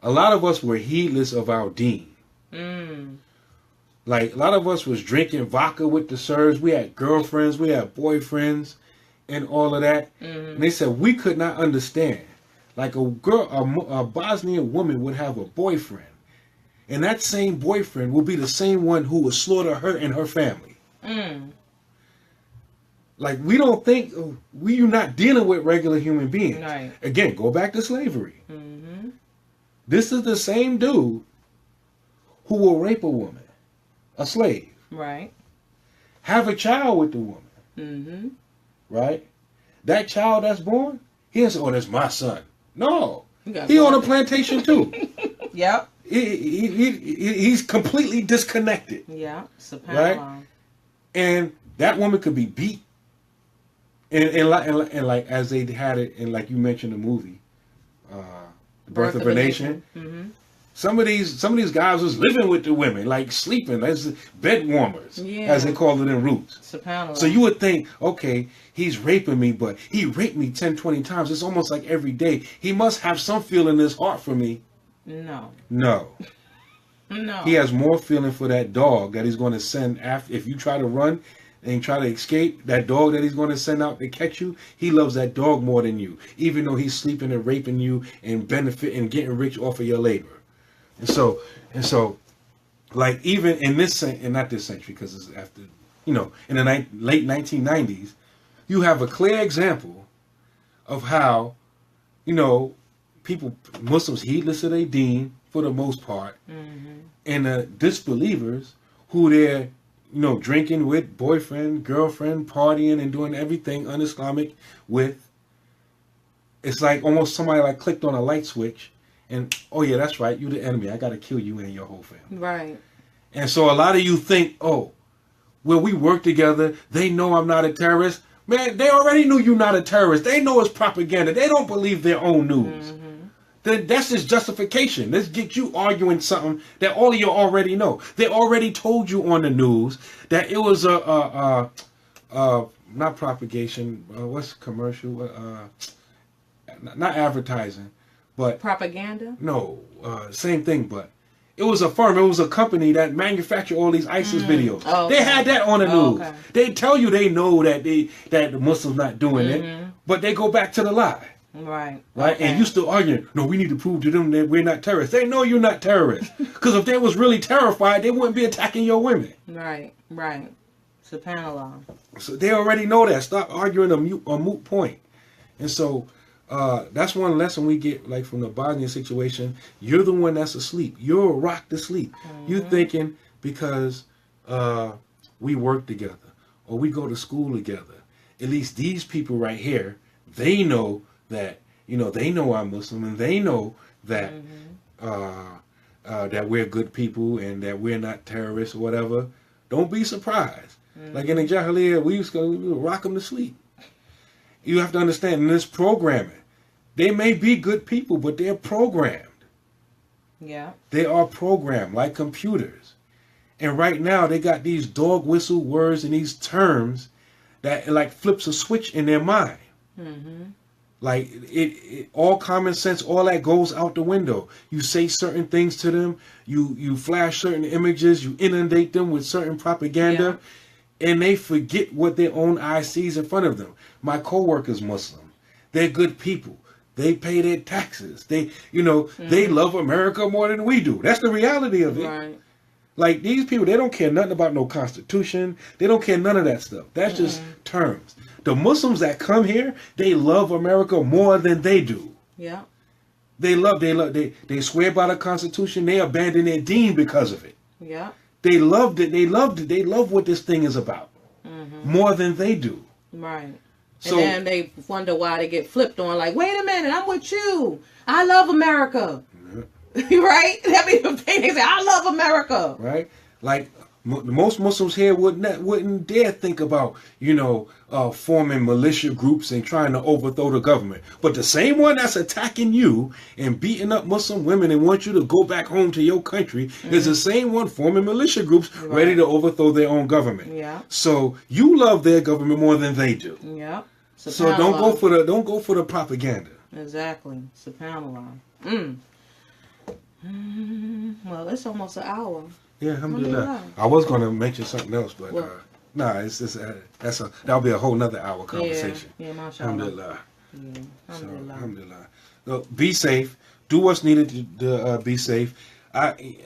Speaker 1: a lot of us were heedless of our deen. Like, a lot of us was drinking vodka with the sirs. We had girlfriends, we had boyfriends, and all of that. And they said we could not understand. Like, a Bosnian woman would have a boyfriend, and that same boyfriend will be the same one who would slaughter her and her family. Like, we don't think, we're not dealing with regular human beings.
Speaker 2: Right.
Speaker 1: Again, go back to slavery. This is the same dude who will rape a woman, a slave.
Speaker 2: Right.
Speaker 1: Have a child with the woman. Right? That child that's born, he doesn't say, oh, that's my son. No. He on a plantation too.
Speaker 2: Yep.
Speaker 1: He's completely disconnected.
Speaker 2: Yeah.
Speaker 1: Right? And that woman could be beat. And like as they had it in, like you mentioned, the movie, The Birth of a Nation. Some of these guys was living with the women, like sleeping as bed warmers, as they call it in Roots. So you would think, okay, he's raping me, but he raped me 10, 20 times. It's almost like every day. He must have some feeling in his heart for me. No. He has more feeling for that dog that he's going to send after. If you try to run and try to escape, that dog that he's going to send out to catch you, he loves that dog more than you, even though he's sleeping and raping you and benefiting and getting rich off of your labor. And so, like, even in this and not this century, because it's after, in the late 1990s, you have a clear example of how, Muslims heedless of their deen for the most part, and the disbelievers who they're, drinking with, boyfriend, girlfriend, partying, and doing everything un-Islamic with. It's like almost somebody like clicked on a light switch. And, oh yeah, that's right, you the enemy. I got to kill you and your whole family.
Speaker 2: Right.
Speaker 1: And so a lot of you think, oh, well, we work together. They know I'm not a terrorist. Man, they already knew you're not a terrorist. They know it's propaganda. They don't believe their own news. Then that's just justification. Let's get you arguing something that all of you already know. They already told you on the news that it was not propagation. What's commercial? Not advertising. But
Speaker 2: propaganda?
Speaker 1: No, same thing, but it was a firm, it was a company that manufactured all these ISIS videos. Oh, okay. They had that on the news. Okay. They tell you they know that the Muslims not doing it, but they go back to the lie.
Speaker 2: Right.
Speaker 1: Okay. And you still arguing, no, we need to prove to them that we're not terrorists. They know you're not terrorists. Because if they was really terrified, they wouldn't be attacking your women.
Speaker 2: Right. SubhanAllah.
Speaker 1: So they already know that. Stop arguing a moot point. And so that's one lesson we get, like, from the Bosnian situation. You're the one that's asleep. You're rocked to sleep. You thinking because we work together or we go to school together. At least these people right here, they know that, they know I'm Muslim and they know that that we're good people and that we're not terrorists or whatever. Don't be surprised. Like in the Jahiliyyah, we used to rock them to sleep. You have to understand, in this programming, they may be good people, but they're programmed.
Speaker 2: Yeah.
Speaker 1: They are programmed like computers. And right now, they got these dog whistle words and these terms that like flips a switch in their mind. Like it all common sense, all that goes out the window. You say certain things to them, you flash certain images, you inundate them with certain propaganda, and they forget what their own eye sees in front of them. My coworker's Muslim. They're good people. They pay their taxes. They, they love America more than we do. That's the reality of it.
Speaker 2: Right.
Speaker 1: Like, these people, they don't care nothing about no constitution. They don't care none of that stuff. That's just terms. The Muslims that come here, they love America more than they do.
Speaker 2: Yeah.
Speaker 1: They swear by the Constitution. They abandon their deen because of it.
Speaker 2: Yeah.
Speaker 1: They loved it. They love what this thing is about more than they do.
Speaker 2: Right. So, and then they wonder why they get flipped on. Like, wait a minute, I'm with you. I love America. Right? That be the thing. They say, I love America.
Speaker 1: Right? Like, most Muslims here wouldn't dare think about, forming militia groups and trying to overthrow the government. But the same one that's attacking you and beating up Muslim women and want you to go back home to your country is the same one forming militia groups ready to overthrow their own government.
Speaker 2: Yeah.
Speaker 1: So you love their government more than they do.
Speaker 2: Yeah.
Speaker 1: So don't go for the propaganda.
Speaker 2: Exactly. SubhanAllah. Well, it's almost an hour.
Speaker 1: Yeah, alhamdulillah. I was going to mention something else, but it's just that'll be a whole nother hour conversation.
Speaker 2: Yeah, mashallah.
Speaker 1: Alhamdulillah.
Speaker 2: Yeah, alhamdulillah.
Speaker 1: So, alhamdulillah. So, be safe. Do what's needed to be safe.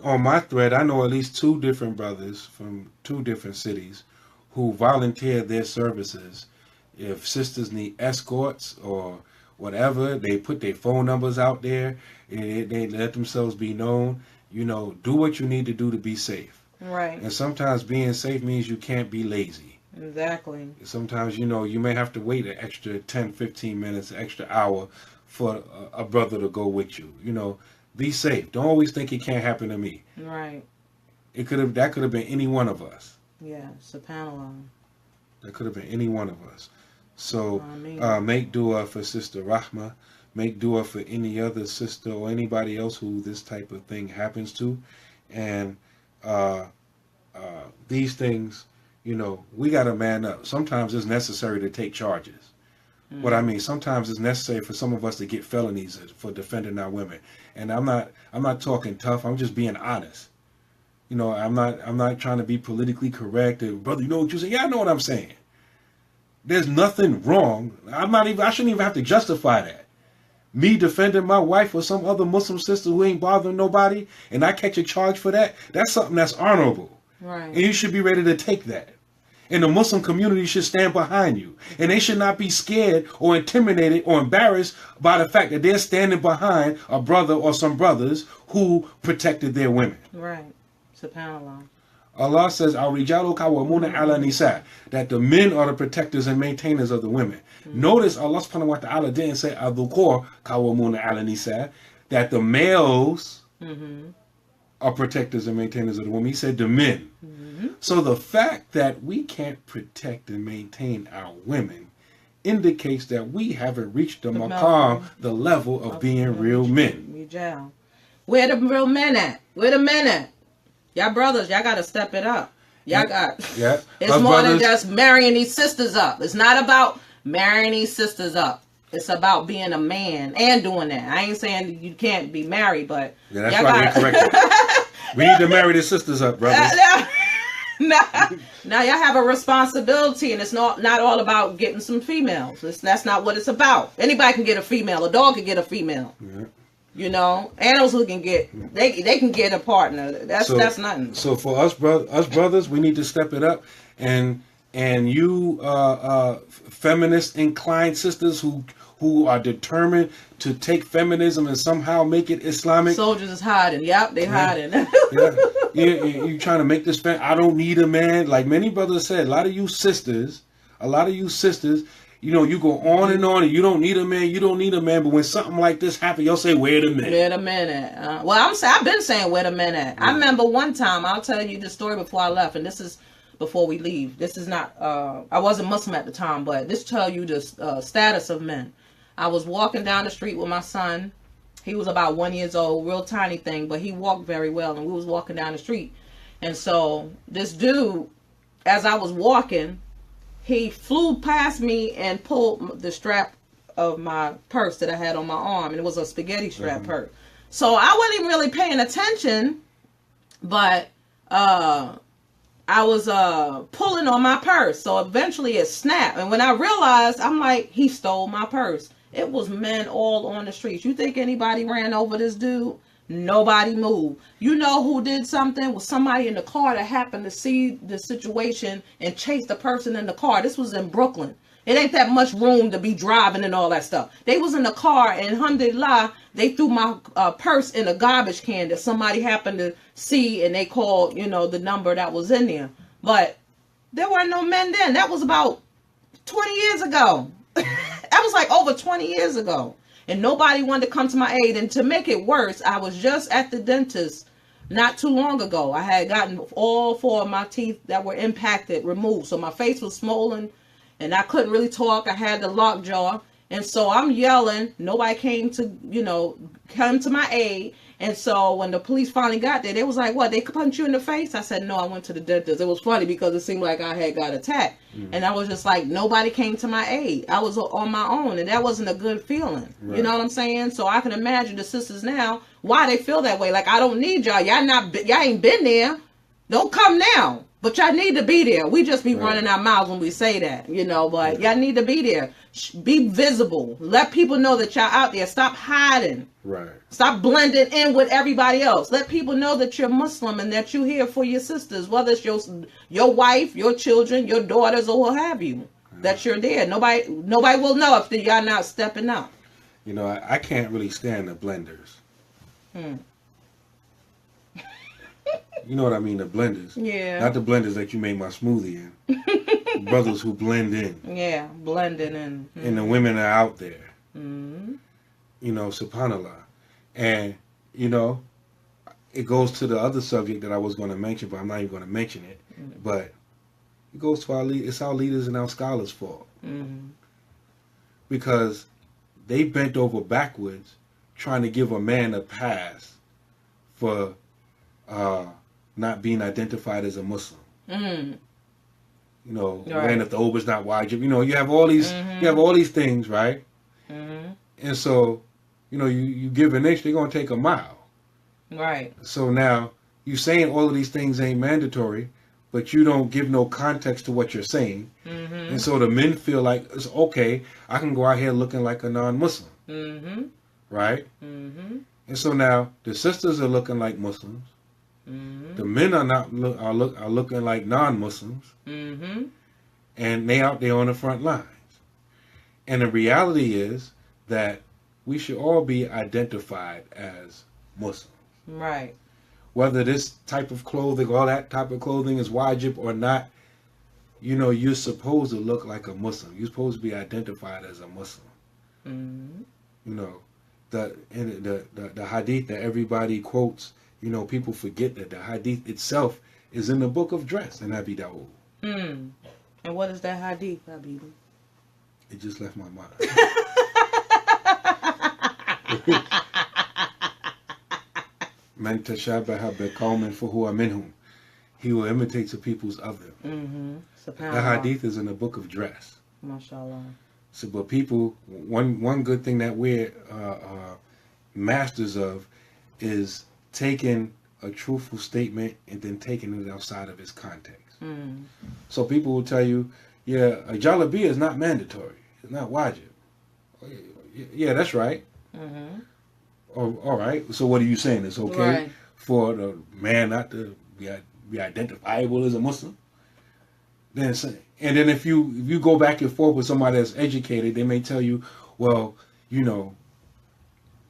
Speaker 1: On my thread, I know at least 2 different brothers from 2 different cities who volunteered their services. If sisters need escorts or whatever, they put their phone numbers out there. They let themselves be known. You know, do what you need to do to be safe.
Speaker 2: Right.
Speaker 1: And sometimes being safe means you can't be lazy.
Speaker 2: Exactly.
Speaker 1: Sometimes, you know, you may have to wait an extra 10, 15 minutes, an extra hour for a brother to go with you. You know, be safe. Don't always think it can't happen to me.
Speaker 2: Right.
Speaker 1: That could have been any one of us.
Speaker 2: Yeah, subhanAllah.
Speaker 1: That could have been any one of us. So make dua for Sister Rahma. Make dua for any other sister or anybody else who this type of thing happens to. And these things, you know, we got to man up. Sometimes it's necessary to take charges. What I mean, sometimes it's necessary for some of us to get felonies for defending our women. And I'm not talking tough. I'm just being honest. You know, I'm not trying to be politically correct. And, brother, you know what you say? Yeah, I know what I'm saying. There's nothing wrong. I shouldn't even have to justify that. Me defending my wife or some other Muslim sister who ain't bothering nobody, and I catch a charge for that, that's something that's honorable.
Speaker 2: Right.
Speaker 1: And you should be ready to take that. And the Muslim community should stand behind you. And they should not be scared or intimidated or embarrassed by the fact that they're standing behind a brother or some brothers who protected their women.
Speaker 2: Right. SubhanAllah.
Speaker 1: Allah says, Al-Rijalu Qawwamuna 'ala Nisa, that the men are the protectors and maintainers of the women. Notice Allah subhanahu wa ta'ala didn't say Al-Dhukur Qawwamuna 'ala Nisa, that the males are protectors and maintainers of the women. He said the men. So the fact that we can't protect and maintain our women indicates that we haven't reached the maqam, the level of being real men.
Speaker 2: Where the real men at? Where the men at? Y'all brothers, y'all got to step it up. Y'all got.
Speaker 1: Yeah.
Speaker 2: It's more than just marrying these sisters up. It's not about marrying these sisters up. It's about being a man and doing that. I ain't saying you can't be married, but
Speaker 1: yeah, that's why we're correct. We need to marry the sisters up, brothers.
Speaker 2: Now y'all have a responsibility, and it's not all about getting some females. That's not what it's about. Anybody can get a female. A dog can get a female. Yeah. You know, animals who can get they can get a partner. That's nothing.
Speaker 1: So for us brothers, we need to step it up, and you feminist inclined sisters who are determined to take feminism and somehow make it Islamic.
Speaker 2: Soldiers is hiding. Yep, they hiding.
Speaker 1: You trying to make this I don't need a man. Like many brothers said, a lot of you sisters, you know, you go on and on, and you don't need a man, but when something like this happens, you'll say, wait a minute.
Speaker 2: Wait a minute. I've been saying, wait a minute. Yeah. I remember one time, I'll tell you the story before I left, and this is before we leave. This is not, I wasn't Muslim at the time, but this tell you the status of men. I was walking down the street with my son. He was about 1 year old, real tiny thing, but he walked very well, and we was walking down the street. And so this dude, as I was walking, he flew past me and pulled the strap of my purse that I had on my arm, and it was a spaghetti strap purse. So I wasn't even really paying attention, but I was pulling on my purse. So eventually it snapped, and when I realized, I'm like, he stole my purse. It was men all on the streets. You think anybody ran over this dude? Nobody moved. You know who did something? Was somebody in the car that happened to see the situation and chase the person in the car. This was in Brooklyn. It ain't that much room to be driving and all that stuff. They was in the car, and alhamdulillah, they threw my purse in a garbage can that somebody happened to see, and they called, you know, the number that was in there. But there were no men then. That was about 20 years ago. That was like over 20 years ago. And nobody wanted to come to my aid. And to make it worse, I was just at the dentist not too long ago. I had gotten all 4 of my teeth that were impacted removed. So my face was swollen and I couldn't really talk. I had the lockjaw. And so I'm yelling. Nobody came to, come to my aid. And so when the police finally got there, they was like, what, they could punch you in the face? I said, no, I went to the dentist. It was funny because it seemed like I had got attacked. And I was just like, nobody came to my aid. I was on my own, and that wasn't a good feeling. Right. You know what I'm saying? So I can imagine the sisters now, why they feel that way. Like, I don't need y'all. Y'all ain't been there. Don't come now, but y'all need to be there. We just be running our mouths when we say that, but y'all need to be there. Be visible. Let people know that y'all out there. Stop hiding.
Speaker 1: Right.
Speaker 2: Stop blending in with everybody else. Let people know that you're Muslim and that you're here for your sisters, whether it's your wife, your children, your daughters, or what have you, that you're there. Nobody will know if y'all not stepping up.
Speaker 1: I can't really stand the blenders. You know what I mean, the blenders.
Speaker 2: Yeah.
Speaker 1: Not the blenders that you make my smoothie in. Brothers who blend in.
Speaker 2: Yeah, blending in.
Speaker 1: And the women are out there.
Speaker 2: Mm-hmm.
Speaker 1: Subhanallah. And, it goes to the other subject that I was going to mention, but I'm not even going to mention it. Mm-hmm. But it goes to it's our leaders and our scholars' fault.
Speaker 2: Mm-hmm.
Speaker 1: Because they bent over backwards trying to give a man a pass for not being identified as a Muslim.
Speaker 2: Mm-hmm.
Speaker 1: Right. And if the Ober's not wajib, you have all these,
Speaker 2: mm-hmm.
Speaker 1: you have all these things, right?
Speaker 2: Mm-hmm.
Speaker 1: And so, you give an inch, they're gonna take a mile.
Speaker 2: Right.
Speaker 1: So now you saying all of these things ain't mandatory, but you don't give no context to what you're saying,
Speaker 2: mm-hmm.
Speaker 1: and so the men feel like it's okay. I can go out here looking like a non-Muslim,
Speaker 2: mm-hmm.
Speaker 1: right?
Speaker 2: Mm-hmm.
Speaker 1: And so now the sisters are looking like Muslims.
Speaker 2: Mm-hmm.
Speaker 1: The men are looking like non-Muslims,
Speaker 2: mm-hmm.
Speaker 1: and they out there on the front lines. And the reality is that we should all be identified as Muslims.
Speaker 2: Right.
Speaker 1: Whether this type of clothing or that type of clothing is wajib or not, you're supposed to look like a Muslim. You're supposed to be identified as a Muslim.
Speaker 2: Mm-hmm.
Speaker 1: The hadith that everybody quotes. People forget that the hadith itself is in the book of dress in Abi Dawud.
Speaker 2: And what is that hadith, Habibi?
Speaker 1: It just left my mind. Man tashabaha biqawmin fahuwa minhum. He who imitates the peoples of them.
Speaker 2: Mm-hmm.
Speaker 1: The hadith is in the book of dress.
Speaker 2: MashaAllah.
Speaker 1: So, but people, one good thing that we're masters of is taking a truthful statement and then taking it outside of its context.
Speaker 2: Mm.
Speaker 1: So people will tell you, a jalabiyah is not mandatory. It's not wajib. Yeah, that's right.
Speaker 2: Mm-hmm.
Speaker 1: All right. So what are you saying? It's okay for the man not to be identifiable as a Muslim? And then if you go back and forth with somebody that's educated, they may tell you, well,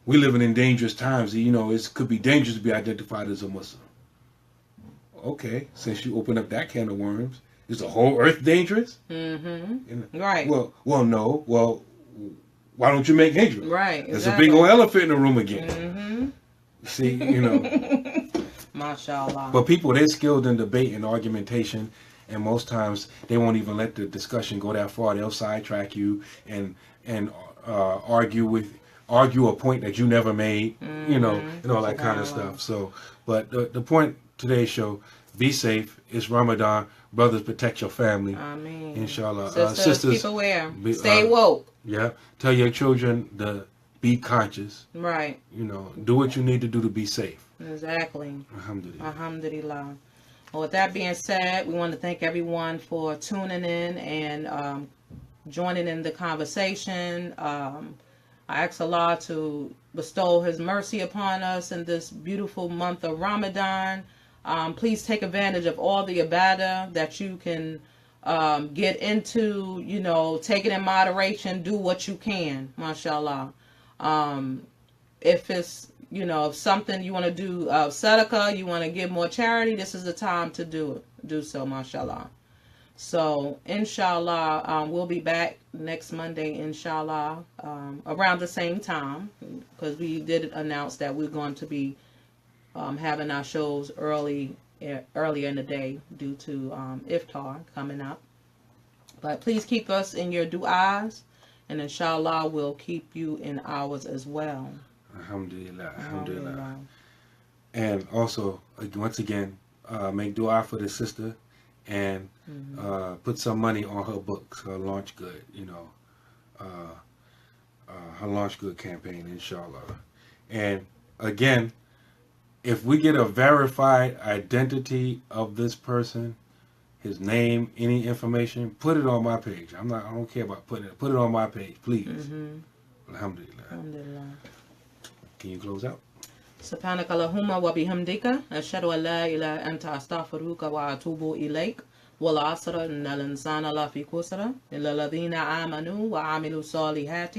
Speaker 1: we living in dangerous times. It could be dangerous to be identified as a Muslim. Okay, since you open up that can of worms, is the whole earth dangerous?
Speaker 2: Mm-hmm. Right.
Speaker 1: Well, no. Well, why don't you make hijrah?
Speaker 2: Right.
Speaker 1: There's a big old elephant in the room again.
Speaker 2: Mm-hmm.
Speaker 1: See,
Speaker 2: MashaAllah.
Speaker 1: But people, they're skilled in debate and argumentation, and most times they won't even let the discussion go that far. They'll sidetrack you and argue a point that you never made, and all that kind of stuff. So, but the point today's show: be safe. It's Ramadan. Brothers, protect your family.
Speaker 2: Ameen.
Speaker 1: Inshallah.
Speaker 2: Sisters, keep aware. Stay woke.
Speaker 1: Yeah. Tell your children to be conscious.
Speaker 2: Right.
Speaker 1: Do what you need to do to be safe.
Speaker 2: Exactly.
Speaker 1: Alhamdulillah.
Speaker 2: Alhamdulillah. Well, with that being said, we want to thank everyone for tuning in and joining in the conversation. I ask Allah to bestow His mercy upon us in this beautiful month of Ramadan. Please take advantage of all the ibadah that you can get into, take it in moderation, do what you can, mashallah. If it's, if something you want to do, sadaqah, you want to give more charity, this is the time to do so, mashallah. So, inshallah, we'll be back next Monday, inshallah, around the same time, because we did announce that we're going to be having our shows earlier in the day due to iftar coming up. But please keep us in your du'as, and inshallah we'll keep you in ours as well.
Speaker 1: Alhamdulillah. Alhamdulillah. And also, once again, make dua for the sister and put some money on her books, her launch good, her launch good campaign, inshallah. And again, if we get a verified identity of this person, his name, any information, put it on my page. I don't care about putting it. Put it on my page, please. Alhamdulillah.
Speaker 2: Alhamdulillah.
Speaker 1: Can you close out?
Speaker 2: سبحانك اللهم وبحمدك أشهد أن لا إله إلا أنت أستغفرك وأتوب إليك والعصر إن الإنسان لفي خسر إلا الذين آمنوا وعملوا الصالحات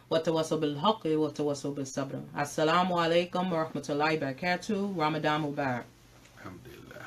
Speaker 2: وتواصوا بالحق وتواصوا بالصبر. السلام عليكم ورحمة الله وبركاته. Ramadan Mubarak.
Speaker 1: Alhamdulillah.